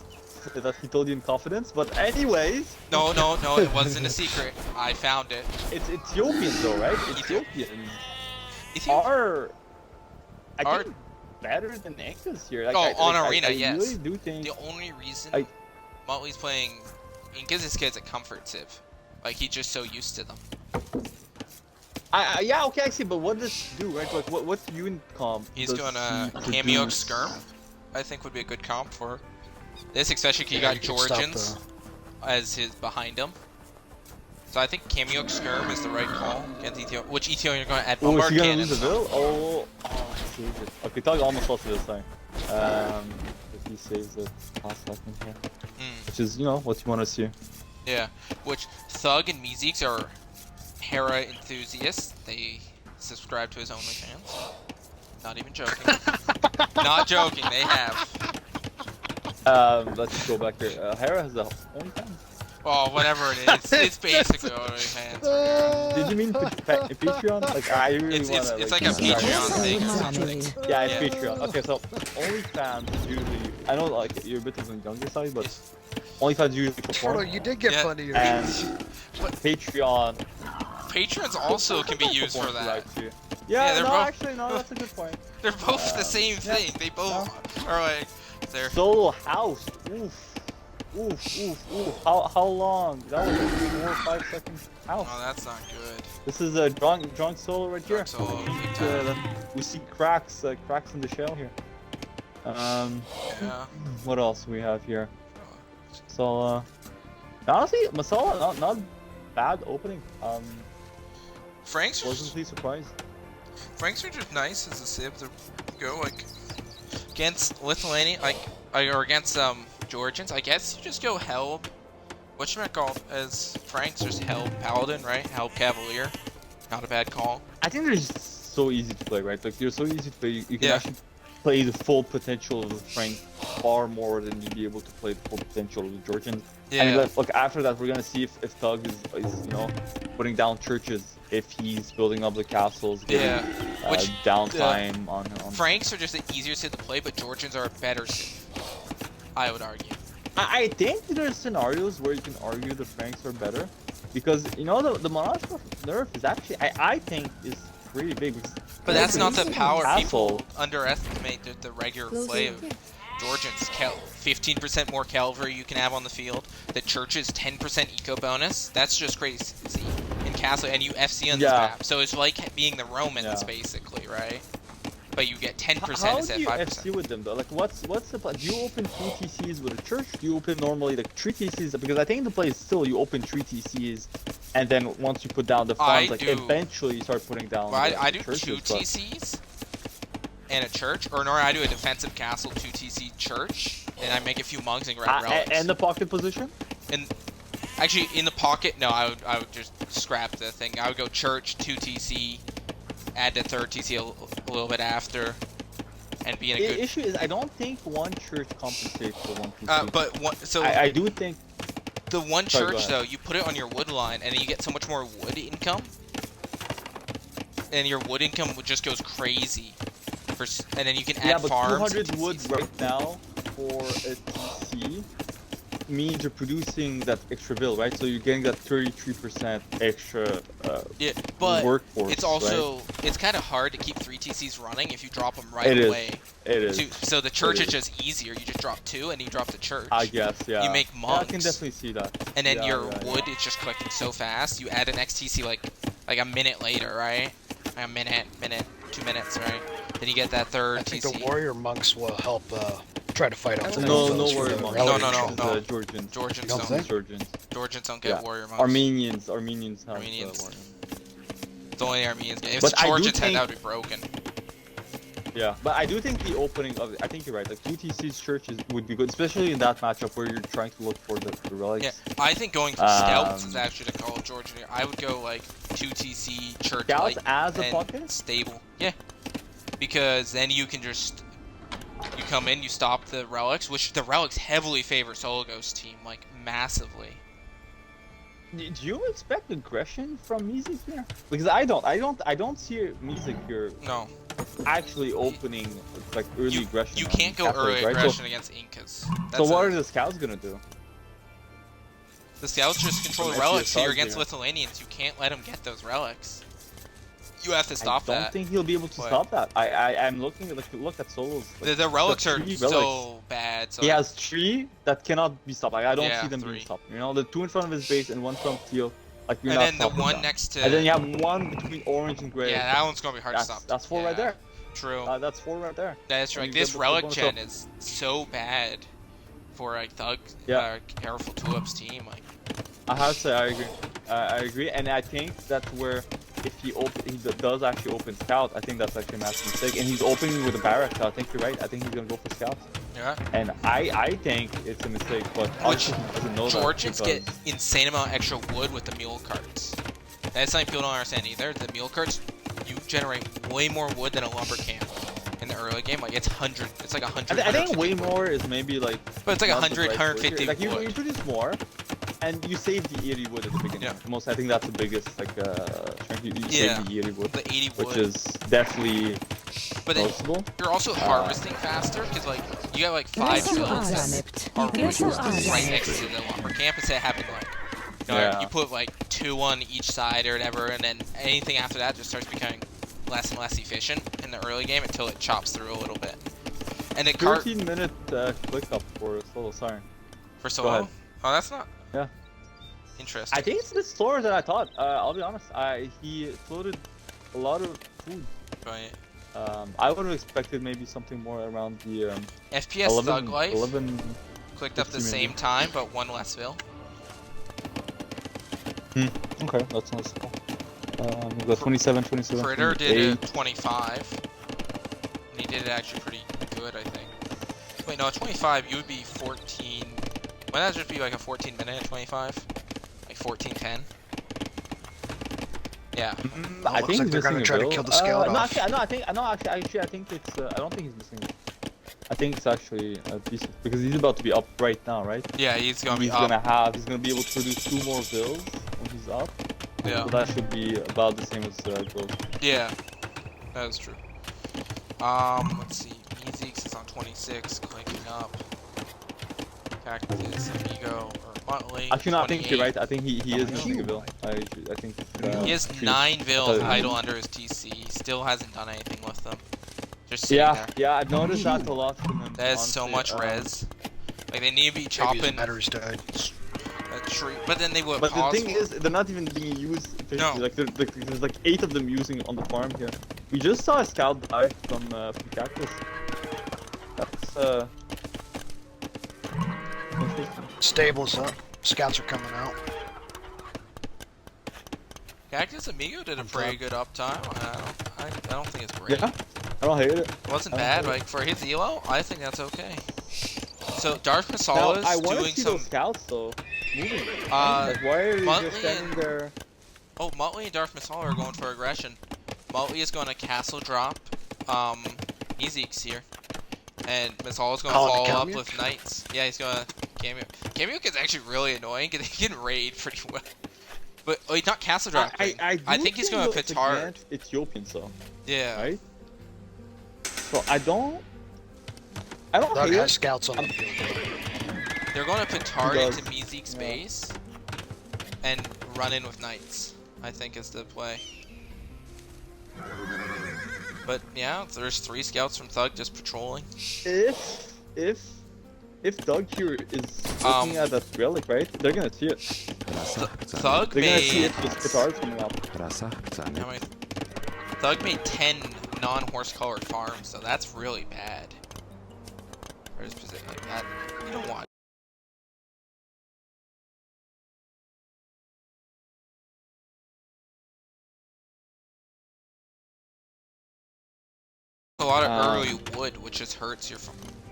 that he told you in confidence. But anyways. No, it wasn't a secret. I found it. It's Ethiopians though, right? Ethiopians are, I think, better than Incas here. Like, on Arena, I yes. really do think The only reason Motley's playing Incas is because it's a comfort civ. Like, he's just so used to them. yeah, okay, I see, but what does he do, right? Like, what unit comp? He's gonna Cameo Skirm, I think would be a good comp for this, especially because you got Georgians as his behind him. So I think Cameo Skirm is the right call against Ethiopia. Which Ethiopian you're gonna add bombard is he gonna cannons? lose the Vil? Oh, save it. Okay, Tug almost lost it this time. If he saves it last second here. Which is, you know, what you want to see. Yeah, which Thug and Meezeeks are Hera enthusiasts. They subscribe to his OnlyFans. Not even joking. Not joking, they have. Let's go back here. Hera has a OnlyFans? Well, whatever it is, it's basically OnlyFans. Did you mean Patreon? Like, I really it's like a Patreon thing. Yeah, it's Patreon. Okay, so OnlyFans is usually, I know like you're a bit on the younger side, but OnlyFans usually perform. You did get funny. And Patreon. Patrons also can be used for that. Yeah, they're no, both, actually, no, that's a good point. They're both the same thing. They both are like, they're... Solo house. Oof. How long? That was 4 or 5 seconds house. Oh, that's not good. This is a drunk solo right here. Solo, we see cracks in the shell here. Yeah. What else we have here? So, honestly, Masala not bad opening. Franks are pleasantly surprised. Franks are just nice as a civ to go like against Lithuania, or against Georgians. I guess you just go Helb. Whatchamacallit as Franks, just Helb Paladin, right? Helb Cavalier. Not a bad call. I think they're just so easy to play, right? Like they're so easy to play. You can actually play the full potential of the Frank far more than you'd be able to play the full potential of the Georgians. Yeah. I mean, look, after that, we're gonna see if Thug is you know, putting down churches, if he's building up the castles, getting which downtime on. Franks are just the easier civ to play, but Georgians are a better civ, I would argue. I think there's scenarios where you can argue the Franks are better, because you know the Monarch nerf is actually I think is pretty big. But that's not the power. People underestimate the regular play of Georgians. 15% more cavalry you can have on the field. The church's 10% eco bonus. That's just crazy in Castle, and you FC on this map. So it's like being the Romans basically, right? But you get 10% instead of 5%. How do you FC with them though? Like what's the plan? Do you open 3 TCs with a church? Do you open normally like 3 TCs? Because I think the play is still you open 3 TCs, and then once you put down the funds, eventually you start putting down. Well, I do 2 TCs and a church, or I do a defensive castle 2 TC church, and I make a few monks and red relics. And the pocket position? And actually, in the pocket, no, I would just scrap the thing. I would go church 2 TC. Add the 3rd TC a little bit after, and be in a good... The issue is I don't think one church compensates for 1 TC. But I do think... The one church, though, you put it on your wood line, and then you get so much more wood income. And your wood income just goes crazy. And then you can add farms. 200 wood right now for a TC means you're producing that extra bill, right? So you're getting that 33% extra but workforce. It's also it's kind of hard to keep 3 TCs running if you drop them right away. It is. So the church is just easier. You just drop 2 and you drop the church. I guess, yeah. You make monks. Yeah, I can definitely see that. And then your wood is just collecting so fast. You add an XTC like a minute later, right? Like a minute, 2 minutes, right? Then you get that 3rd TC. I think the warrior monks will help try to fight off. No warrior monks. No. Georgians. Georgians don't get warrior monks. Armenians have It's only Armenians. If Georgians had, that would be broken. Yeah, but I do think the opening of it, I think you're right. Like 2TC's church would be good, especially in that matchup where you're trying to look for the relics. Yeah, I think going for scouts is actually the call, George. I would go like 2TC, church, Scouts light, as a and pocket? stable. Yeah, because then you can just come in, you stop the relics, which the relics heavily favor Sologhost team, like massively. Do you expect aggression from Mizik here? Because I don't see Mizik here. No. Actually opening like early aggression. You can't go early aggression against Incas. So what are the scouts gonna do? The scouts just control the relics here against Lithuanians. You can't let them get those relics. You have to stop that. I don't think he'll be able to stop that. I'm looking at look at Solo's. Like, the relics are so bad. So he has 3 that cannot be stopped. Like, I don't see them being stopped. You know, the 2 in front of his base and 1 from field. Like you're and not then the one next to. And then you have 1 between orange and gray. Yeah, that one's gonna be hard to stop. That's 4 right there. True. That's 4 right there. That's true. Like this relic gen is so bad for like Thug, CarefulTulip's team. Like I have to say I agree. I agree, and I think that's where if he does actually open scout, I think that's actually a massive mistake. And he's opening with a barrack, so I think you're right. I think he's gonna go for scouts. Yeah. And I think it's a mistake, but which he doesn't know Georgians get insane amount of extra wood with the mule carts. That's something people don't understand either. The mule carts, you generate way more wood than a lumber camp in the early game. Like it's 100. It's like 100. I think way more is maybe like. But it's like 100, 150 like wood. You produce more. And you save the 80 wood at the beginning. Yeah. I think that's the biggest strength. You save the 80 wood. The 80 wood. Which is definitely noticeable. You're also harvesting faster because like you got like 5 fields that are right next to the lumber camp instead of having like you put like 2 on each side or whatever, and then anything after that just starts becoming less and less efficient in the early game until it chops through a little bit. And the 13-minute click up for Solo. Sorry. For Solo? Oh, that's not. Yeah. Interesting. I think it's a bit slower than I thought. I'll be honest. He floated a lot of food. Right. I would have expected maybe something more around the FPS 11, Thug Life 11, clicked up the same time, but 1 less fill. Okay, that's nice. We got 27, 27. Critter did a 25. And he did it actually pretty good, I think. Wait, no, 25, you would be 14. Why not just be like a 14-minute 25? Like 14:10? Yeah. I think they're gonna try to kill the scout off. I think it's. I don't think he's missing it. I think it's actually decent because he's about to be up right now, right? Yeah, he's gonna be up. He's gonna be able to produce 2 more bills when he's up. Yeah. So that should be about the same as gold. Yeah, that is true. Let's see. Ezek's is on 26, clicking up. Cactus, Amigo, or Muttley. Actually, no, I think you're right. I think he is missing a bill. I think. He has 9 bills idle under his TC. He still hasn't done anything with them. Just sitting there. Yeah, I've noticed that a lot from him. That is so much res. Like they need to be chopping. Maybe his battery's died. A tree, but then they would. But the thing is, they're not even being used efficiently. No. Like there's like 8 of them using on the farm here. We just saw a scout die from Cactus. That's Stables up. Scouts are coming out. Cactus Amigo did a pretty good uptime. I don't think it's great. Yeah, I don't hate it. It wasn't bad. Like for his elo, I think that's okay. So Darth Masala is doing some those scouts though. Moving. Like, why are they just standing there? Oh, Muttley and Darth Masala are going for aggression. Muttley is going to castle drop. Ezek's here. And Masala's going to follow up with knights. Yeah, he's going to cameo. Cameo is actually really annoying because he can raid pretty well. But he's not castle dropping. I think he's going to Petard. Ethiopian, so. Yeah. Right. So I don't Doug hate has scouts on the field. They're going to Petard into Mizik's base and run in with knights, I think is the play. But yeah, there's 3 scouts from Thug just patrolling. If Thug here is looking at that relic, right? They're gonna see it. Thug they're made. Gonna see it with Petard's coming up. Thug made 10 non-horse colored farms, so that's really bad. For his position like that, you don't want. a lot of early wood, which just hurts your.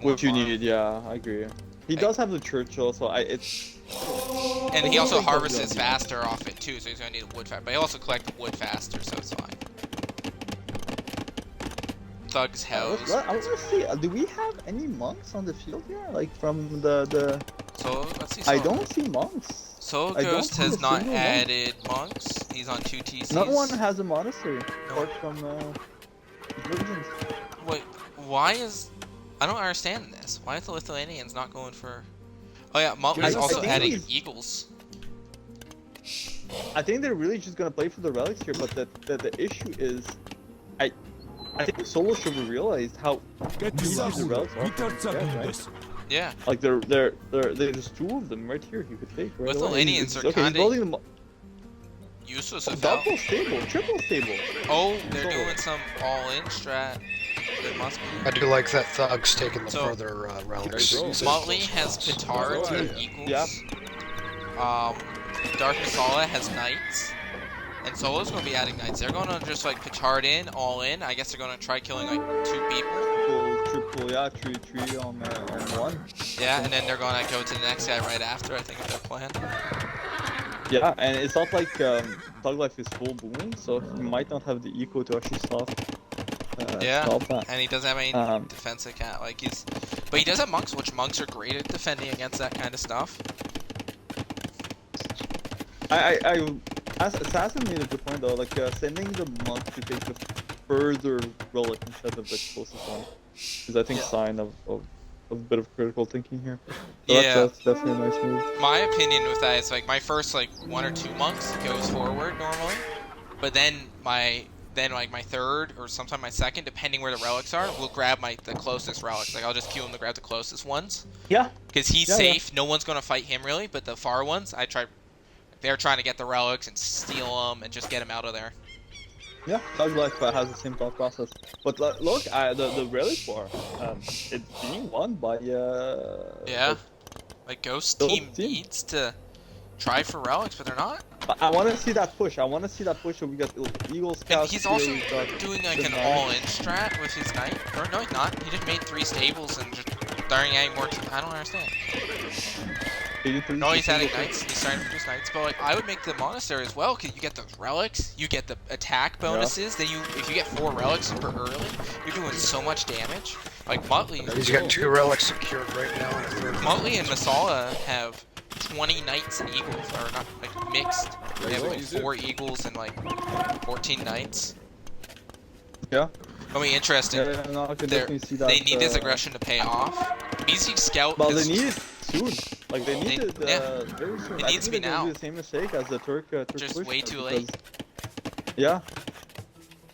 Which you needed, yeah, I agree. He does have the Churchill, so it's. And he also harvests faster off it too, so he's gonna need a wood faster. But he also collect the wood faster, so it's fine. Thug's house. I want to see. Do we have any monks on the field here? Like from the. So let's see. I don't see monks. Sologhost has not added monks. He's on 2 TCs. No one has a monastery apart from virgins. Wait, why is? I don't understand this. Why is the Lithuanians not going for? Oh yeah, Motley's also adding eagles. I think they're really just gonna play for the relics here, but the issue is, I think Solo should have realized how easy the relics are. Right? Yeah. Like there's 2 of them right here you could take. Right Lithuanians are kind of useless without. Double stable, triple stable. Oh, they're doing some all-in strat. It must be. I do like that Thug's taking the further relics. Motley has petards and eagles. Yeah. Dark Masala has knights. And Solo's gonna be adding knights. They're gonna just like petard in, all in. I guess they're gonna try killing like 2 people. Triple, yeah, three on 1. Yeah, and then they're gonna go to the next guy right after, I think, is their plan. Yeah, and it's not like Thug Life is full booming, so he might not have the eco to actually stop. Stop that. And he doesn't have any defensive cat. Like but he does have monks, which monks are great at defending against that kind of stuff. Assassin made a good point though, like sending the monk to take the further relic instead of the closest one is I think sign of a bit of critical thinking here. So that's definitely a nice move. My opinion with that is like my first like 1 or 2 monks goes forward normally, but then my 3rd or sometime my 2nd, depending where the relics are, will grab the closest relics. Like I'll just queue him to grab the closest ones. Yeah. Because he's safe. Yeah. No one's gonna fight him really, but the far ones, they're trying to get the relics and steal them and just get them out of there. Yeah, Thug Life has the same thought process. But look, the relic war, it's being won by like Ghost team needs to try for relics, but they're not. I want to see that push. I want to see that push. So we got Eagle Scouts. And he's also doing like an all-in strat with his knight. Or no, he's not. He just made 3 stables and just starting adding more. I don't understand. No, he's adding knights. He's starting to produce knights, but like I would make the monastery as well, because you get those relics, you get the attack bonuses. Then if you get 4 relics super early, you're doing so much damage. Like Motley, he's got 2 relics secured right now. Motley and Masala have 20 knights and eagles, or not like mixed. They have like 4 eagles and like 14 knights. Yeah. It'll be interesting. I can definitely see that. They need this aggression to pay off. Music Scout. Well, they need it soon. Like they need it very soon. It needs to be now. Do the same mistake as the Turk just way too late. Yeah.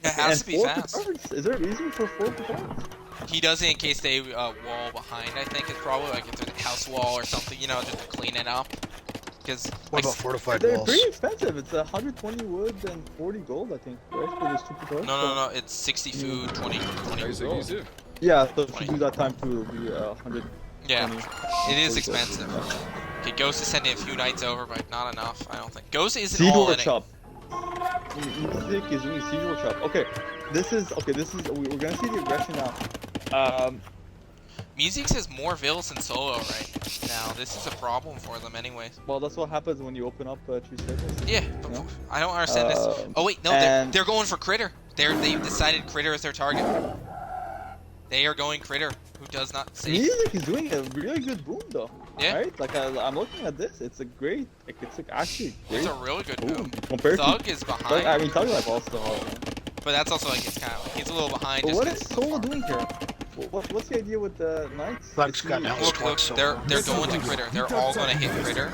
It has to be fast. Petards? Is there a reason for 4 petards? He does it in case they wall behind. I think it's probably like if there's a house wall or something, you know, just to clean it up. Because what about fortified walls? They're pretty expensive. It's 120 wood and 40 gold, I think, right? For those 2 petards. No. It's 60 food, 20 gold. Yeah, so if you do that time 2, it'll be 100. Yeah, it is expensive. Okay, Ghost is sending a few knights over, but not enough, I don't think. Ghost isn't all in it. Music is doing Siege Workshop. Okay, this is we're gonna see the aggression now. Music has more vills than Solo right now. This is a problem for them anyways. Well, that's what happens when you open up 3 stables. Yeah, but I don't understand this. Oh wait, no, they're going for Critter. They've decided Critter is their target. They are going Critter, who does not save. Music is doing a really good boom though. Yeah. Right? Like I'm looking at this, it's a great, actually great. It's a really good boom. Compared Thug to is behind. I mean, Thug Life also. But that's also like it's kind of he's a little behind. But what is Solo doing here? What's the idea with the knights? Thug's got look, they're going to Critter. They're all going to hit Critter.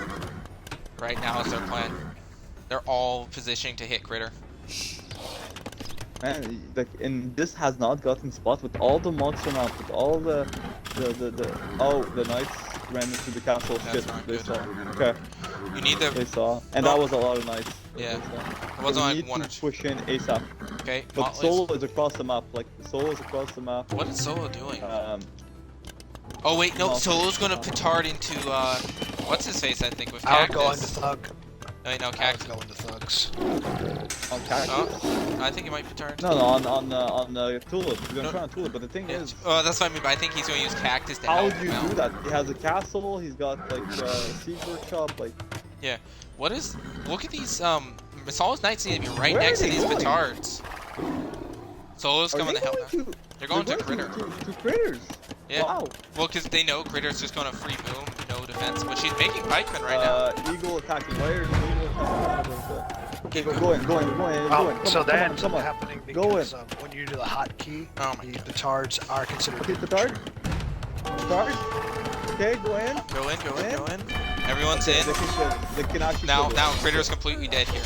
Right now is their plan. They're all positioning to hit Critter. Man, like, and this has not gotten spot with all the monks on up, with all the knights ran into the castle. That's shit, not they good. saw. Okay. You need the. They saw, and that was a lot of knights. Yeah. It wasn't like 1 or 2. Push in ASAP. Okay. But Solo is across the map. Like Solo is across the map. What is Solo doing? Oh wait, no. Solo's gonna petard into what's his face? I think with Cactus. I'll go into Thug. No, wait, no, I was Cactus. going to thugs. On Cactus? Oh, I think it might be turned. No, on Tulip. We're gonna try on Tulip, but the thing is, Oh, that's what I mean, but I think he's going to use Cactus to how help do him you out. do that? He has a castle. He's got like siege workshop. Like, Yeah. What is... Look at these, Masala's Knights need to be right Where next are to they these going? petards. Solo's are coming they to help going now. to? They're going to Critter. Critter. To Critters. Yeah. Wow. Well, because they know Critter's just going to free boom, no defense. But she's making pikemen right now. Eagle attacking. Where is Eagle attacking? Okay, go in. Oh, so that's come on. happening Go because when you do the hotkey, Oh my the God. petards are considered. Okay, petard. Petard. Okay, go in. Go in. Everyone's Okay, in. they can actually Now kill it. Critter's completely dead here.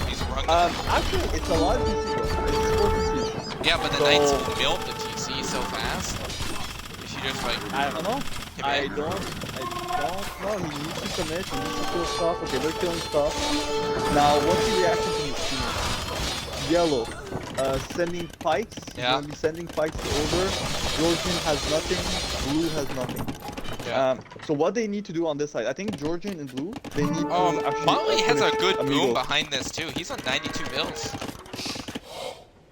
He's rung. Actually, it's a lot of TC. It's 4 TC. Yeah, but the so- Knights milk the TC so fast. If you just like... I don't know. Commit. I don't know. He needs to commit. He needs to kill stuff. Okay, they're killing stuff. Now, what's the reaction to his team? Yellow. Sending pikes. He's Yeah. gonna be sending pikes over. Georgian has nothing. Blue has nothing. Yeah. So what they need to do on this side, I think Georgian and Blue, they need to actually... Motley has a finish good Amigo. boom behind this too. He's on 92 bills.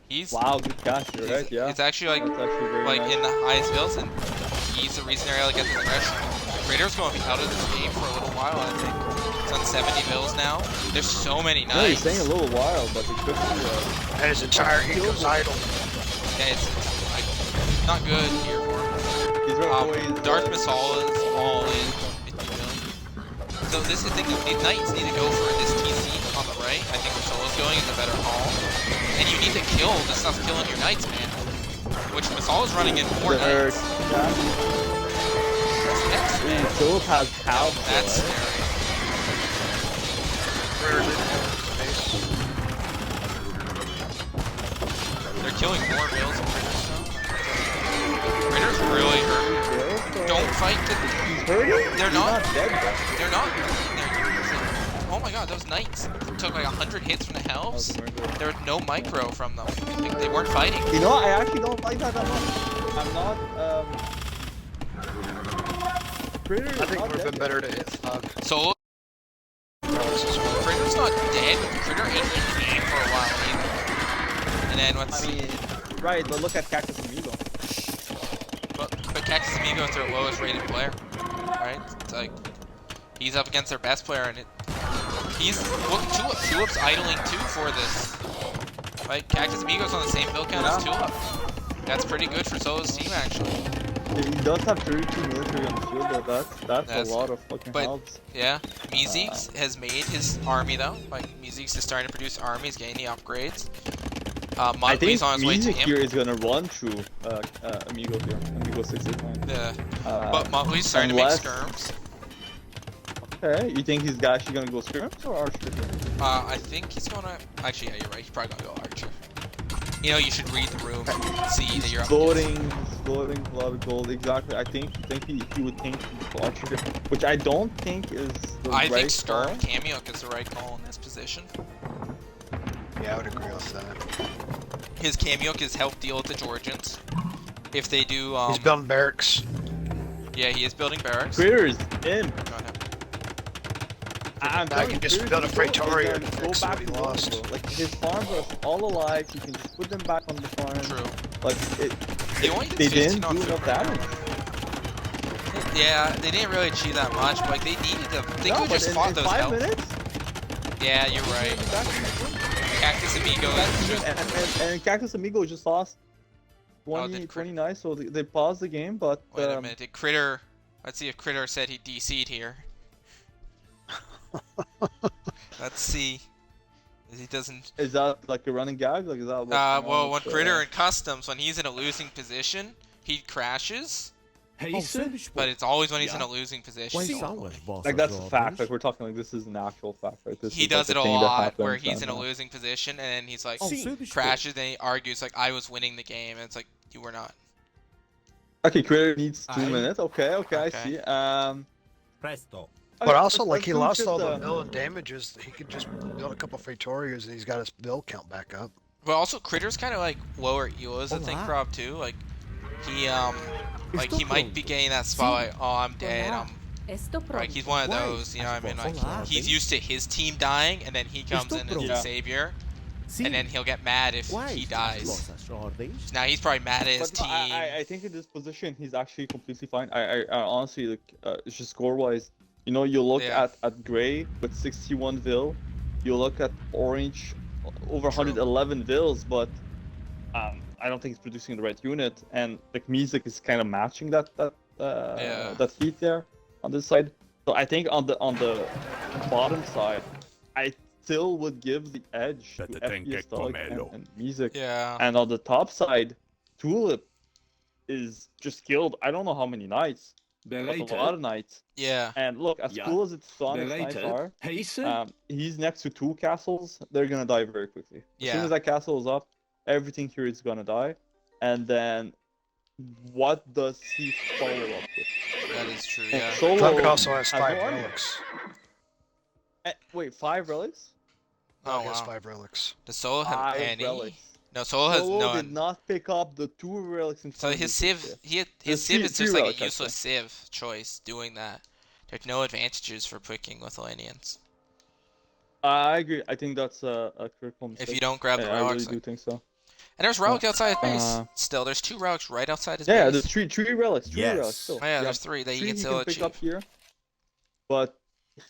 He's... Wow, good cash here, right? Yeah. It's actually That's actually very like nice. in the highest bills, and he's the reason they're able to get this rush. Critter's going to be out of this game for a little while, I think. It's on 70 bills now. There's so many No, he's knights. saying a little while, but it could be... And his entire ego's idle. Yeah, it's like not good here for him. He's always... Darth Masala is all in 50 mil. So this is the thing, the Knights need to go for this TC on the right. I think where Solo's going is a better call. And you need to kill the stuff killing your Knights, man. Which Masala's running in more Knights. That's next, man. Philip has cow. That's scary. They're killing more bills than Critters now. Critters really hurt. Don't fight the... He's hurting? They're He's not. dead, though. They're not. Oh my god, those Knights took like 100 hits from the Helves. There was no micro from them. Like, they weren't fighting. You know, I actually don't like that much. I'm not, Critter is I think it not would have dead been better to hit thug. Solo. Critter's not dead. Critter ain't in the game for a while either. And then let's I see. mean, right, but look at Cactus Amigo. But Cactus Amigo is their lowest rated player. Right? It's like, he's up against their best player, and he's, look, Tulip's idling too for this. Like, Cactus Amigo's on the same bill count as Tulip. That's pretty good for Solo's team, actually. He does have 32 military on the field, but that's a lot of fucking helps. Yeah, Meeseeks has made his army though. Like, Meeseeks is starting to produce armies, getting the upgrades. I think on his way to Music him. here is gonna run through Amigo here. Amigo 689. Yeah, but Motley's starting to make skirms. Okay, you think he's actually gonna go skirms or archer? I think he's gonna... Actually, yeah, you're right. He's probably gonna go archer. You know, you should read the room and see that you're up He's floating a lot of gold. Exactly. I think he would think archer, which I don't think is the I right think Skirm call. Cameo is the right call in this position. Yeah, I would agree with that. His Cameo is help deal with the Georgians. If they do... He's building barracks. Yeah, he is building barracks. Critters in. Go ahead. I'm I can just build a Praetoria to go fix back what he to lost. Rome, like his farms are all alive. You can just put them back on the farm. True. Like They only did they 15 didn't on do food enough right damage. now. Yeah, they didn't really achieve that much, but like they needed to. They No, could but just in fought those 5 help. minutes. Yeah, you're right. Cactus Amigo is just... And Cactus Amigo just lost 20, did 29, so they paused the game. But Wait a minute, did Critter... Let's see if Critter said he DC'd here. Let's see. He doesn't... is that like a running gag? Like is that? well, when Critter in Customs, when he's in a losing position, he crashes. But it's always when he's in a losing position. Like that's a fact. Like we're talking like this is an actual fact. Right? This He is, does like, it a thing that lot, happens where he's in and, a losing position, and then he's like, Crashes. crashes, and he argues like, I was winning the game, and it's like, you were not. Okay, Critter needs 2 Aye. minutes. Okay, I Okay. see. Presto. But also, let's- like, let's he do lost just, all the mill and damages. He could just build a couple Praetorias and he's got his bill count back up. But also, Critter's kind of like lower ELOs, I think, Hola. Rob, too. Like, he, like, he might be getting that spot like, oh, I'm dead, Like he's one of those, you know what I mean? Like he's used to his team dying, and then he comes in as the savior, and then he'll get mad if he dies. Now he's probably mad at his But team. I think in this position he's actually completely fine. I honestly like it's just score wise. You know, you look at gray with 61 vil, you look at orange over 111 vils, but I don't think he's producing the right unit, and like music is kind of matching that heat there on this side. So I think on the bottom side, I still would give the edge to FPS Dog and music. Yeah. And on the top side, Tulip is just killed. I don't know how many nights. But a lot of nights. Yeah. And look, as cool as its Sonic's nights are, he's next to 2 castles. They're gonna die very quickly. As soon as that castle is up, everything here is gonna die. And then, what does he follow up with? That is true. Yeah. Solo also has 5 relics. Wait, 5 relics? Oh, He has wow. 5 relics. Does Solo have 5 any? relics. No, Solo has Solo none. did not pick up the 2 relics in So front his of Civ, his Civ is just like a useless Civ choice doing that. There's no advantages for picking with Lanians. I agree. I think that's a critical mistake. If you don't grab the relics. I really do think so. And there's relics outside his base. Still, there's 2 relics right outside his base. Yeah, there's 3 relics. 3 relics still. Oh yeah, there's 3 that you can still pick achieve. up here, but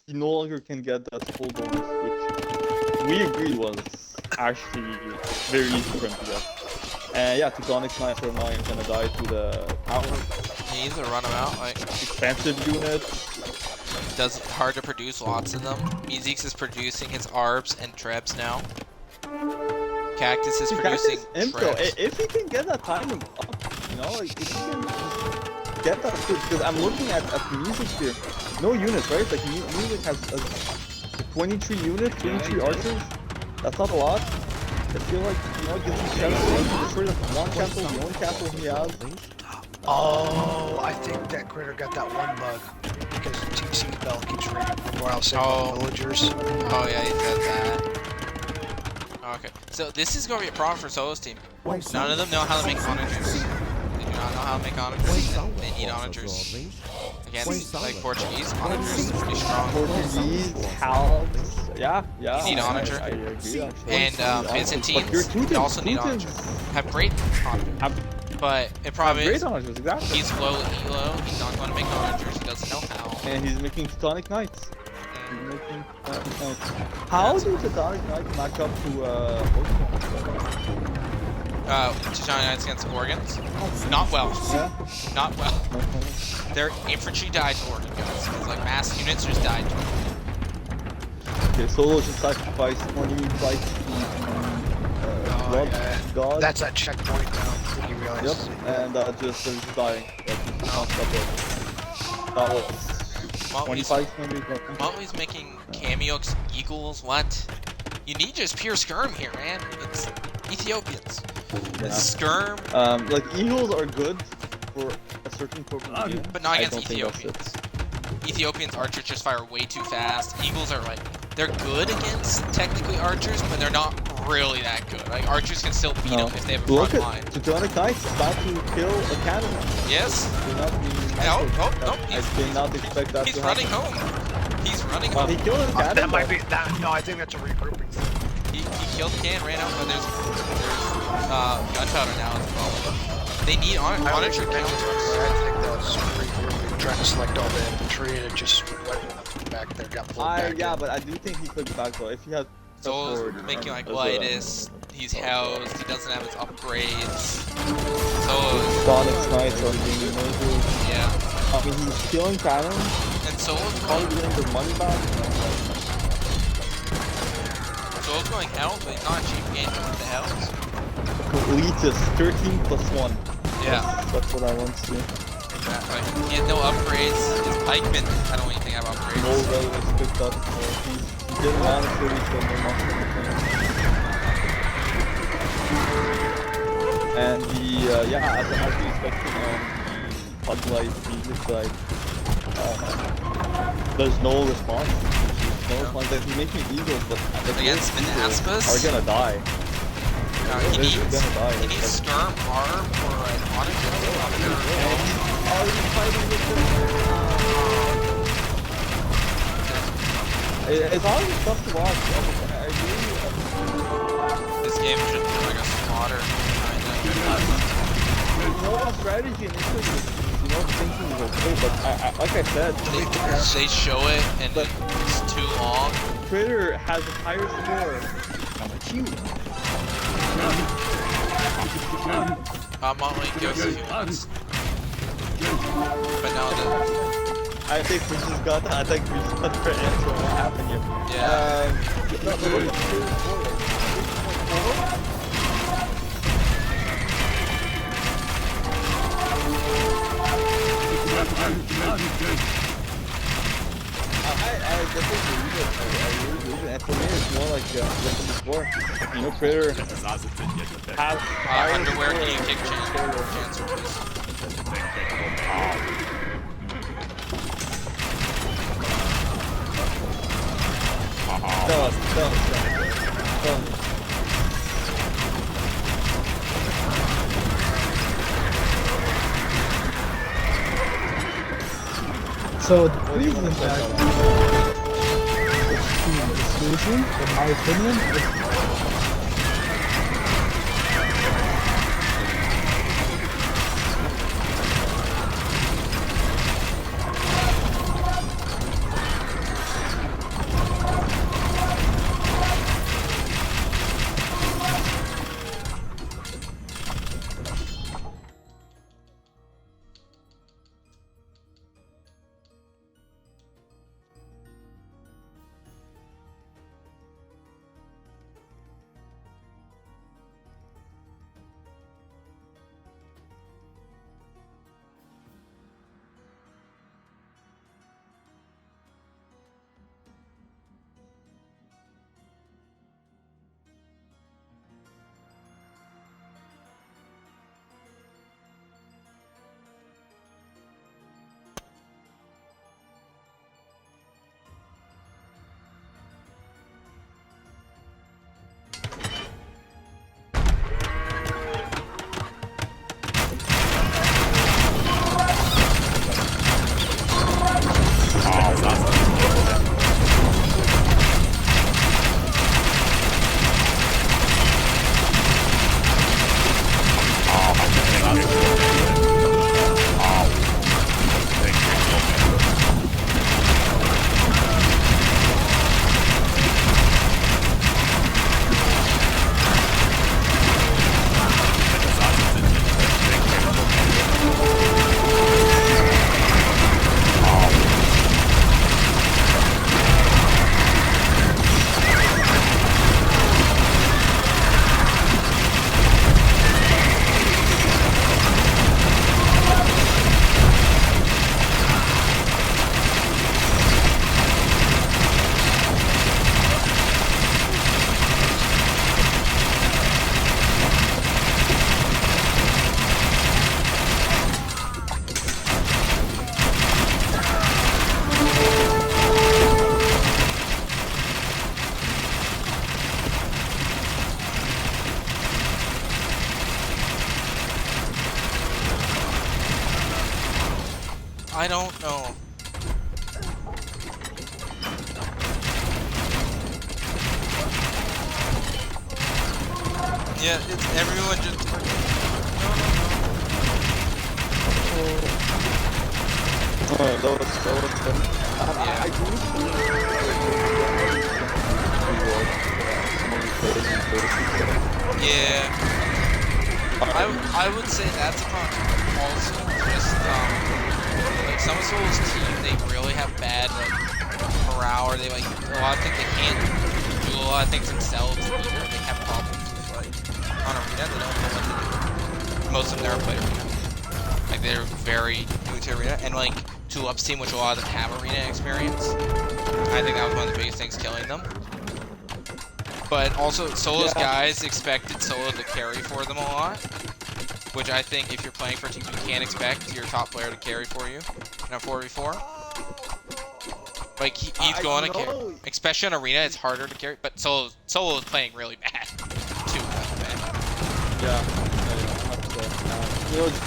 he no longer can get that full bonus, which we agreed was actually very easy for him to get. And yeah, Teutonic Knights are now gonna die to the tower. He needs to run them out. Like expensive unit. Does hard to produce lots of them. Meeseeks is producing his Arbs and Trebs now. Cactus is producing Trebs. If he can get that timing up, you know, like if he can get that, because I'm looking at music here. No units, right? Like music has 23 units, 23 archers. That's not a lot. I feel like, you know, gives him 7 to destroy like 1 castle, the only castle he has. Oh, I think that critter got that one bug because TC Bell keeps raining. Remember I was saying villagers? Oh yeah, he said that. Okay, so this is going to be a problem for Solo's team. None of them know how to make onagers. They do not know how to make onagers. They need onagers. Against like Portuguese, onagers are pretty strong. Portuguese, Calcs, yeah. You need onager. I agree, actually. And Byzantines, you also need onager. Have great onager. But it probably is, exactly. He's low elo, he's not going to make onagers, he doesn't know how. And he's making Teutonic Knights. How do Teutonic Knights match up to Teutonic Knights against Organs? Not well. Yeah. Not well. Their infantry died to Organ guys, because like mass units just died to Organ. Okay, Solo just sacrificed 20 fights to God. That's that checkpoint now, when you realize. Yep, and just dying. That was 25 maybe. Motley's making cameos equals what? You need just pure skirm here, man. It's Ethiopians. Yeah. Skirm. Like eagles are good for a certain purpose, but not against Ethiopians. Ethiopians archers just fire way too fast. Eagles are like, they're good against technically archers, but they're not really that good. Like archers can still beat them if they have a front line. Look at Teutonic Knights about to kill a cannon. Yes. No. I did not expect that. He's running home. He's running home. He killed a cannon. That might be that. No, I think that's a regrouping thing. He killed the cannon, ran out, but there's gunpowder now as well. They need onager counters. I think that was regrouping, trying to select all the infantry, and it just went back there, got pulled back. Yeah, but I do think he clicked back though. If he had Solo's making like Lightus, he's housed, he doesn't have his upgrades. Solo's Knights are being murdered. Yeah. I mean, he's killing cannons. And Solo's probably getting their money back. Solo's going out, but he's not achieving anything with the house. Elitist 13 plus 1. Yeah. That's what I want to see. Like, he had no upgrades. His pikemen, I don't even think have upgrades. No relevance picked up. He didn't want to so no monster. And the, yeah, as we expected, the Pug Light music side, there's no response. No response. Like, he's making eagles, but against Minaspas are gonna die. He needs Skirm, Arm, or an Onager. Already fighting with them. It's honestly tough to watch. I This game should be like a slaughter, kinda. strategy initially was, thinking was okay, but like I said, They show it and But- it's too long. Critter has a higher score. How much you? Motley goes to humans. But now I think we just got the answer what happened here. And for me, it's more like before. Critter has underwear, can you kick Chancer, please? So the reason that the solution, in my opinion, is I don't know. Yeah, it's everyone just. Yeah. I would say that's a problem. Also, just like some of Solo's team, they really have bad morale, or they like a lot of things they can't do a lot of things themselves either. They have problems with like on arena. They don't know what to do. Most of them never play arena. Like they're very new to arena, and like Tulip's team, which a lot of them have arena experience. I think that was one of the biggest things killing them. But also, Solo's guys expected Solo to carry for them a lot, which I think if you're playing for a team, you can't expect your top player to carry for you in a 4v4. Like, he's going to carry. Especially on arena, it's harder to carry, but Solo is playing really bad, too bad. Yeah,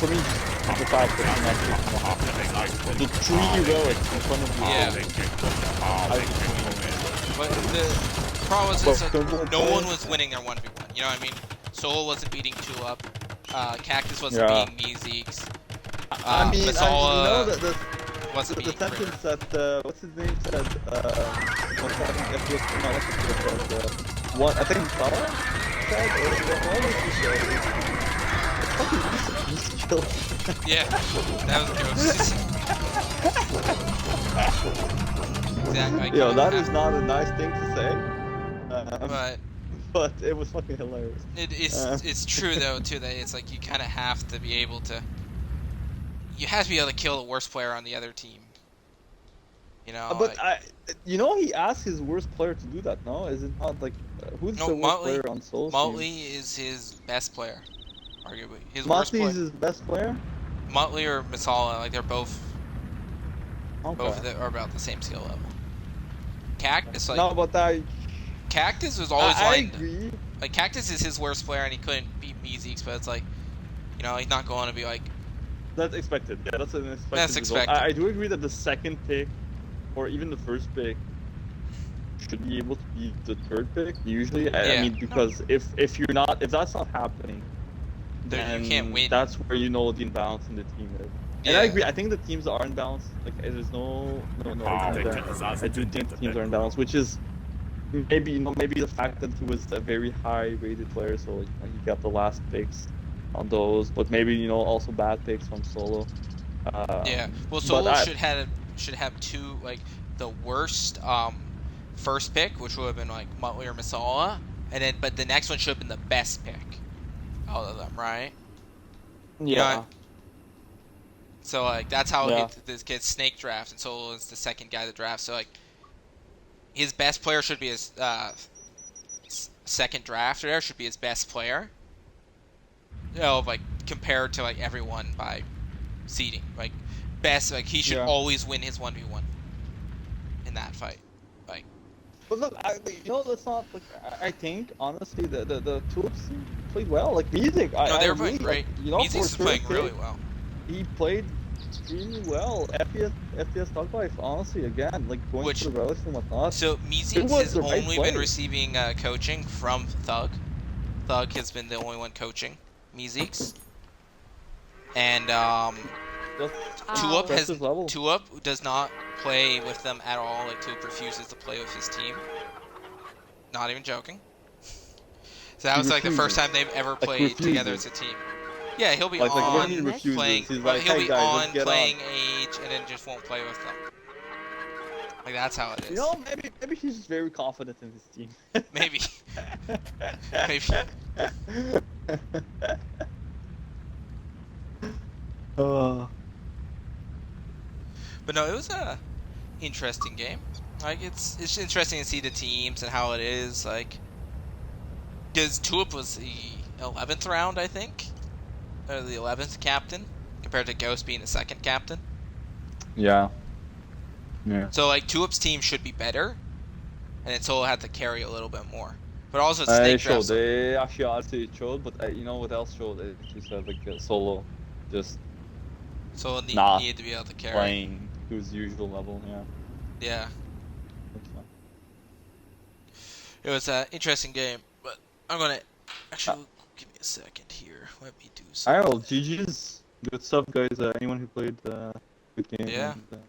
for me, the fact that I'm not picking the 3 relics in front of you. Yeah. But the problem was it's like, no one was players? winning their 1v1. You know what I mean? Solo wasn't beating Tulip. Cactus wasn't beating Meezeeks. I mean, you know, wasn't the beating sentence Critter. that what's his name said. What's that? FPS, no, what's it said? One, I think Salah said, or one of you said. Fucking easy kills. Yeah, that was jokes. Exactly. Yo, that is not a nice thing to But say. But it was fucking hilarious. it's true though too that it's like you kind of have to be able to. You have to be able to kill the worst player on the other team. You know. But like, you know, he asked his worst player to do that. No, is it not like who's the worst player on Solo's team? Muttley is his best player, arguably. His worst Muttley player. is his best player. Muttley or Masala, like they're both. Okay. Both of them are about the same skill level. Cactus, like No, but Cactus was always I agree. like Cactus is his worst player and he couldn't beat Meezeeks, but it's like, you know, he's not going to be like. That's expected. Yeah, that's an expected. That's result. expected. I do agree that the second pick, or even the first pick, should be able to beat the third pick. Usually, I mean, because if that's not happening, then you can't win. That's where you know the imbalance in the team is. And I agree. I think the teams are imbalanced. Like there's no argument there. I do think teams are imbalanced, which is maybe maybe the fact that he was a very high-rated player, so like, he got the last picks on those, but maybe also bad picks from Solo. Yeah, well, Solo should have two, like the worst first pick, which would have been like Muttley or Masala, and then but the next one should have been the best pick out of them, right? Yeah. You know, so like that's how this gets snake draft, and Solo is the second guy to draft. So like his best player should be his second drafter. There should be his best player. You know, like compared to like everyone by seeding, like best, like he should always win his 1v1 in that fight. Like, but look, let's not like. I think honestly, the Tulips played well. Like Meezeek, no, they were playing great. Meezeek is playing really well. He played extremely well. FPS Dog Life, honestly, again, like going to the relics and whatnot. So Meezeek has only been receiving coaching from Thug. Thug has been the only one coaching Meezeeks. And Tulip does not play with them at all. Like Tulip refuses to play with his team. Not even joking. So that was like the first time they've ever played together as a team. Yeah, he'll be on playing. He'll be on playing Age, and then just won't play with them. Like that's how it is. You know, maybe he's just very confident in his team. Maybe. Maybe. But no, it was a interesting game. Like it's interesting to see the teams and how it is. Like, because Tulip was the 11th round, I think, or the 11th captain, compared to Ghost being the second captain. Yeah. So like Tulip's team should be better, and then Solo had to carry a little bit more. But also Snake showed. They actually honestly showed, but you know what else showed? It just said like Solo, just Solo needed to be able to carry. Playing to his usual level. Yeah. It was an interesting game, but I'm gonna actually give me a second here. Let me do something. Alright, well, GG's. Good stuff, guys. Anyone who played good game. Yeah. And,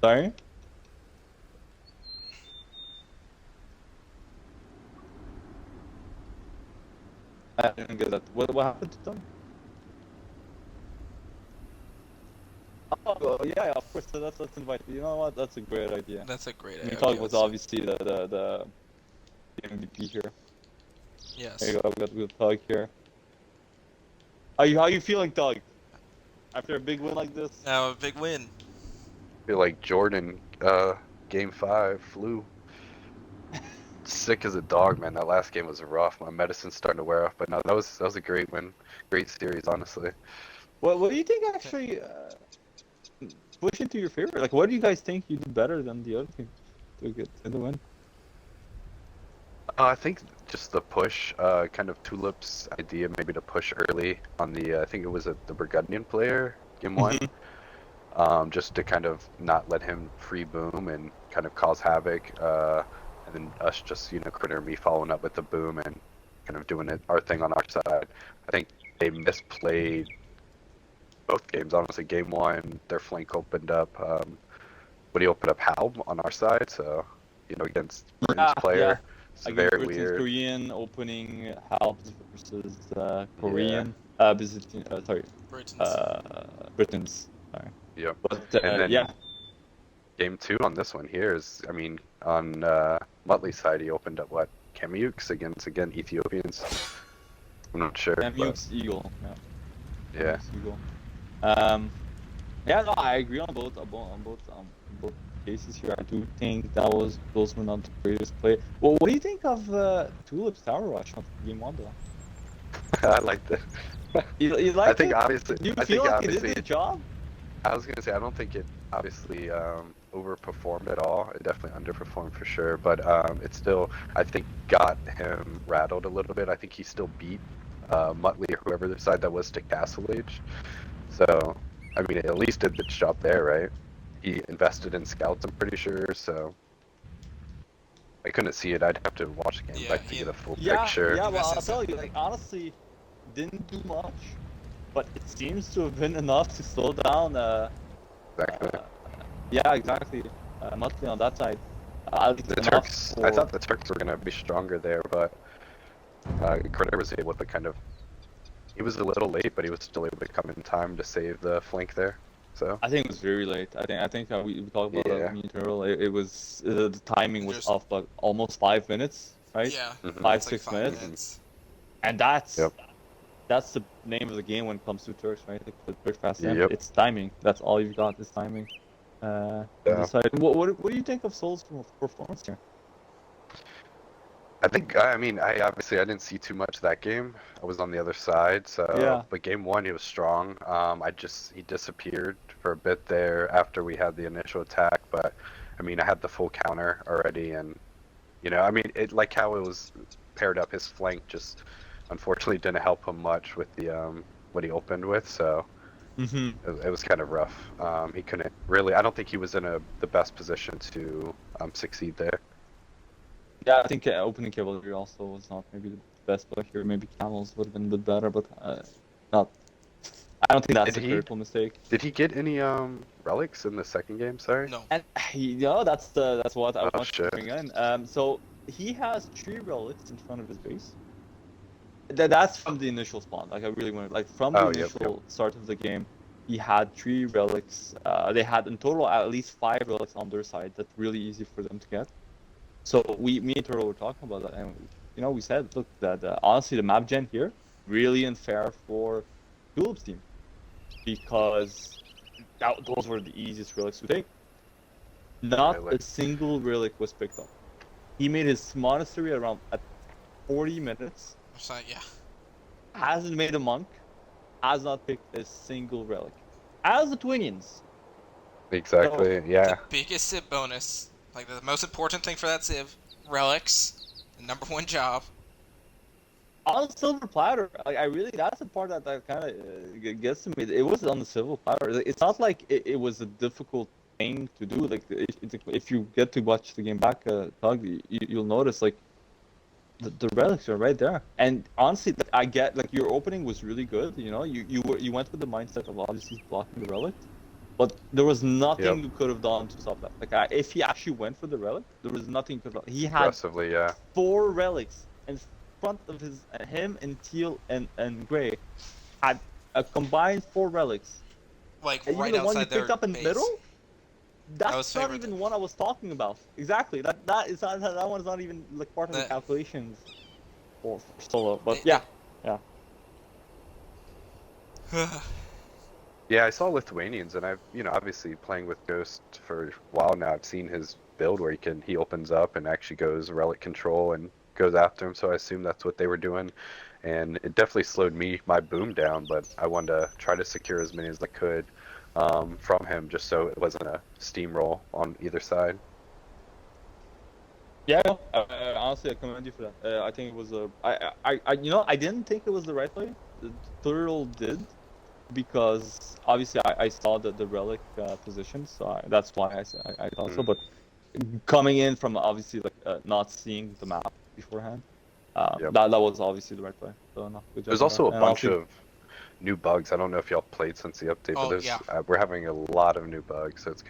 sorry? I didn't get that. What happened to them? Oh, yeah, of course. So let's invite. You know what? That's a great idea. That's a great idea. Tug was obviously the MVP here. Yes. There you go. I've got good Tug here. How you feeling, Tug? After a big win like this? A big win. I feel like Jordan, game 5 flew. Sick as a dog, man. That last game was rough. My medicine's starting to wear off, but no, that was a great win, great series, honestly. What do you think actually push into your favor? Like, what do you guys think you did better than the other team to get to the win? I think just the push, kind of Tulip's idea maybe to push early on the, I think it was the Burgundian player, game 1. just to kind of not let him free boom and kind of cause havoc. And then us just, Critter and me following up with the boom and kind of doing our thing on our side. I think they misplayed both games, honestly. Game 1, their flank opened up, he opened up Hal on our side, so, against Britain's player, it's Against very Britain's weird. Korean opening Halbs versus Korean, Britain's, sorry. Yep. But, And then yeah. Game 2 on this one here is, on Muttley's side, he opened up, Kamyuks against, again, Ethiopians. I'm not sure. Kamyuk's Eagle, Yeah. Eagle. Yeah, no, I agree on both cases here. I do think those were not the greatest play. Well, what do you think of Tulip's Tower Rush on Game 1 though? I liked it. You like I think it? obviously. Do you I feel think like obviously. it did the job? I was gonna say I don't think it obviously overperformed at all. It definitely underperformed for sure, but it still I think got him rattled a little bit. I think he still beat Muttley or whoever the side that was to Castle Age. So I mean, it at least did the job there, right? He invested in scouts, I'm pretty sure. So I couldn't see it. I'd have to watch the game back to get a full picture. Yeah, well, I'll tell you, like, honestly, didn't do much, but it seems to have been enough to slow down. Exactly. Yeah, exactly. Muttley on that side. At least The enough Turks. for... I thought the Turks were gonna be stronger there, but Critter was able to kind of. He was a little late, but he was still able to come in time to save the flank there. So I think it was very late. I think we talked about that in Turtle. It was the timing was off by almost 5 minutes, right? Yeah. 5-6 minutes. And that's the name of the game when it comes to Turks, right? Like the Turks fast end. It's timing. That's all you've got is timing. What do you think of Soul's performance here? I think I didn't see too much that game. I was on the other side, so but game 1 he was strong. He disappeared for a bit there after we had the initial attack, but I mean I had the full counter already, and it like how it was paired up. His flank just unfortunately didn't help him much with the what he opened with, so it was kind of rough. He couldn't really. I don't think he was in the best position to succeed there. Yeah, I think opening cavalry also was not maybe the best play here. Maybe camels would have been a bit better, but not. I don't think that's a critical mistake. Did he get any relics in the second game? Sorry. No. And that's what I want to bring in. So he has 3 relics in front of his base. That's from the initial spawn. Like I really wanted, like from the initial start of the game, he had 3 relics. They had in total at least 5 relics on their side. That's really easy for them to get. So me and Turtle were talking about that, and we said, look, that honestly the map gen here really unfair for Tulip's team, because those were the easiest relics to take. Not a single relic was picked up. He made his monastery around at 40 minutes. Hasn't made a monk. Has not picked a single relic. As the Twinians. Exactly. The biggest Civ bonus. Like, the most important thing for that Civ, relics, the #1 job. On silver platter, like that's the part that kind of gets to me. It was on the silver platter. It's not like it was a difficult thing to do. Like, if you get to watch the game back, Tug, you'll notice like the relics are right there. And honestly, I get like your opening was really good. You went with the mindset of obviously blocking the relic. But there was nothing you could have done to stop that. Like, if he actually went for the relic, there was nothing you could have done. He had 4 relics in front of him and Teal and Gray had a combined 4 relics. Like, and right even the outside one you picked up in the middle? That's not even the one I was talking about. Exactly. That one is not even like part of the calculations for solo. But yeah. Yeah, I saw Lithuanians, and I've, obviously playing with Ghost for a while now, I've seen his build where he opens up and actually goes relic control and goes after him, so I assume that's what they were doing. And it definitely slowed my boom down, but I wanted to try to secure as many as I could from him, just so it wasn't a steamroll on either side. Yeah, honestly, I commend you for that. I think it was I didn't think it was the right play. Turtle did. because obviously I saw the relic position, so that's why I thought so. But coming in from obviously like not seeing the map beforehand, Yep. that was obviously the right play. So no, good job There's on also that. a And bunch obviously, of new bugs. I don't know if y'all played since the update, but Oh, there's yeah. we're having a lot of new bugs, so it's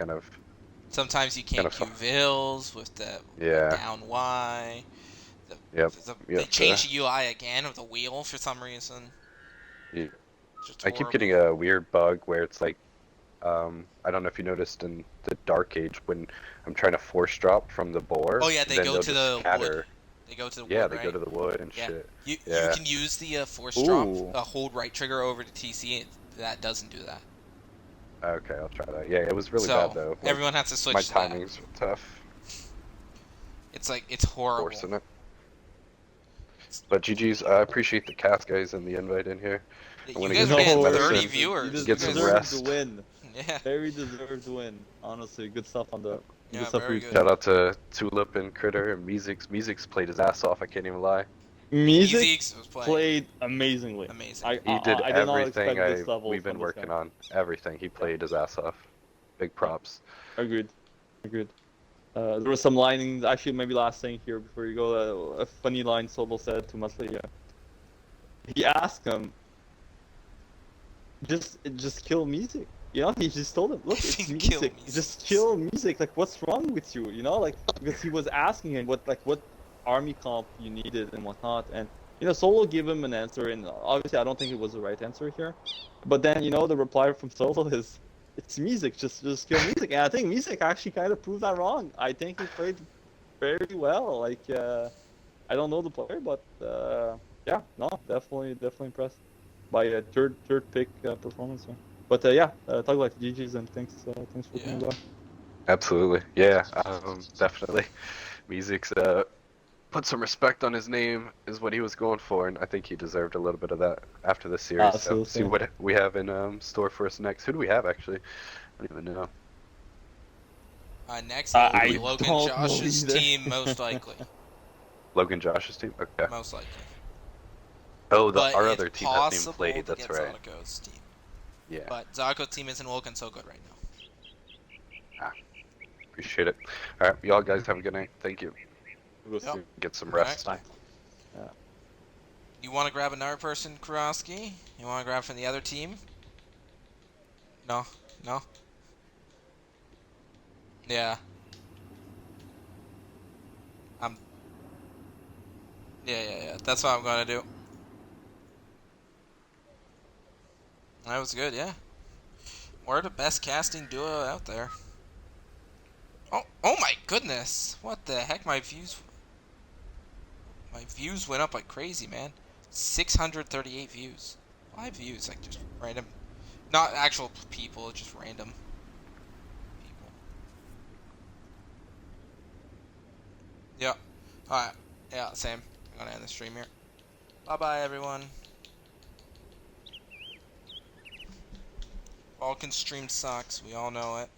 Sometimes you kind can't of queue fun. vills with the Yeah. down Y. Yep. They Yep. changed the UI again with the wheel for some reason. Yeah. Just I keep horrible. getting a weird bug where it's like, I don't know if you noticed in the Dark Age when I'm trying to force drop from the boar, Oh yeah, they then go they'll to just the wood. scatter. They go to the Yeah, wood, they right? go to the wood and Yeah. shit. You Yeah. can use the force drop, ooh, hold right trigger over to TC. That doesn't do that. Okay, I'll try that. Yeah, it was really bad So though. Like everyone has to my switch to that. timings were tough It's like it's horrible. forcing it. But GG's, I appreciate the cast guys and the invite in here. I'm You gonna guys get are some getting no 30 medicine, worries. viewers. get You some guys, deserved the rest. win. yeah, Very deserved win. Honestly, good stuff on the yeah, good stuff for very your good. team. Shout out to Tulip and Critter and Meeseeks. Meeseeks played his ass off. I can't even lie. Music Easy was playing played amazingly. amazing. He did I did not everything expect this level we've from been this guy. working on. Everything. He played his ass off. Big props. Agreed. Agreed. There were some linings. Actually, maybe last thing here before you go. A funny line Sobel said to Musli. He asked him, just kill music. You know, he just told him, look, it's Kill music. music. Just kill music. Like, what's wrong with you? You know, like because he was asking him what army comp you needed and whatnot, and Solo gave him an answer, and obviously I don't think it was the right answer here. But then the reply from Solo is, it's music. Just kill music. And I think music actually kind of proved that wrong. I think he played very well. Like, I don't know the player, but yeah, no, definitely impressed by a third pick performance here. But yeah, talk like GG's and thanks for coming by. Absolutely. Yeah, definitely. Meeseeks put some respect on his name is what he was going for, and I think he deserved a little bit of that after the series. So see Absolutely. what we have in store for us next. Who do we have actually? I don't even know. Next will be I Logan don't know Josh's either. team, most likely. Logan Josh's team? Okay. Most likely. Oh, But our it's other team hasn't even possible played, to that's get right. Zologhost's team. Yeah. But Zologhost's team isn't looking so good right now. Appreciate it. Alright, y'all guys have a good night. Thank you. We'll Yep. see. Get some rest. Bye. You want to grab another person, Kurowski? You want to grab from the other team? No? No? Yeah. Yeah. That's what I'm gonna do. That was good, yeah. We're the best casting duo out there. Oh my goodness! What the heck? My views went up like crazy, man. 638 views. 5 views, like just random, not actual people, just random people. Yeah. All right. Yeah. Same. I'm gonna end the stream here. Bye bye, everyone. Vulcan stream sucks. We all know it.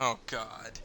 Oh God.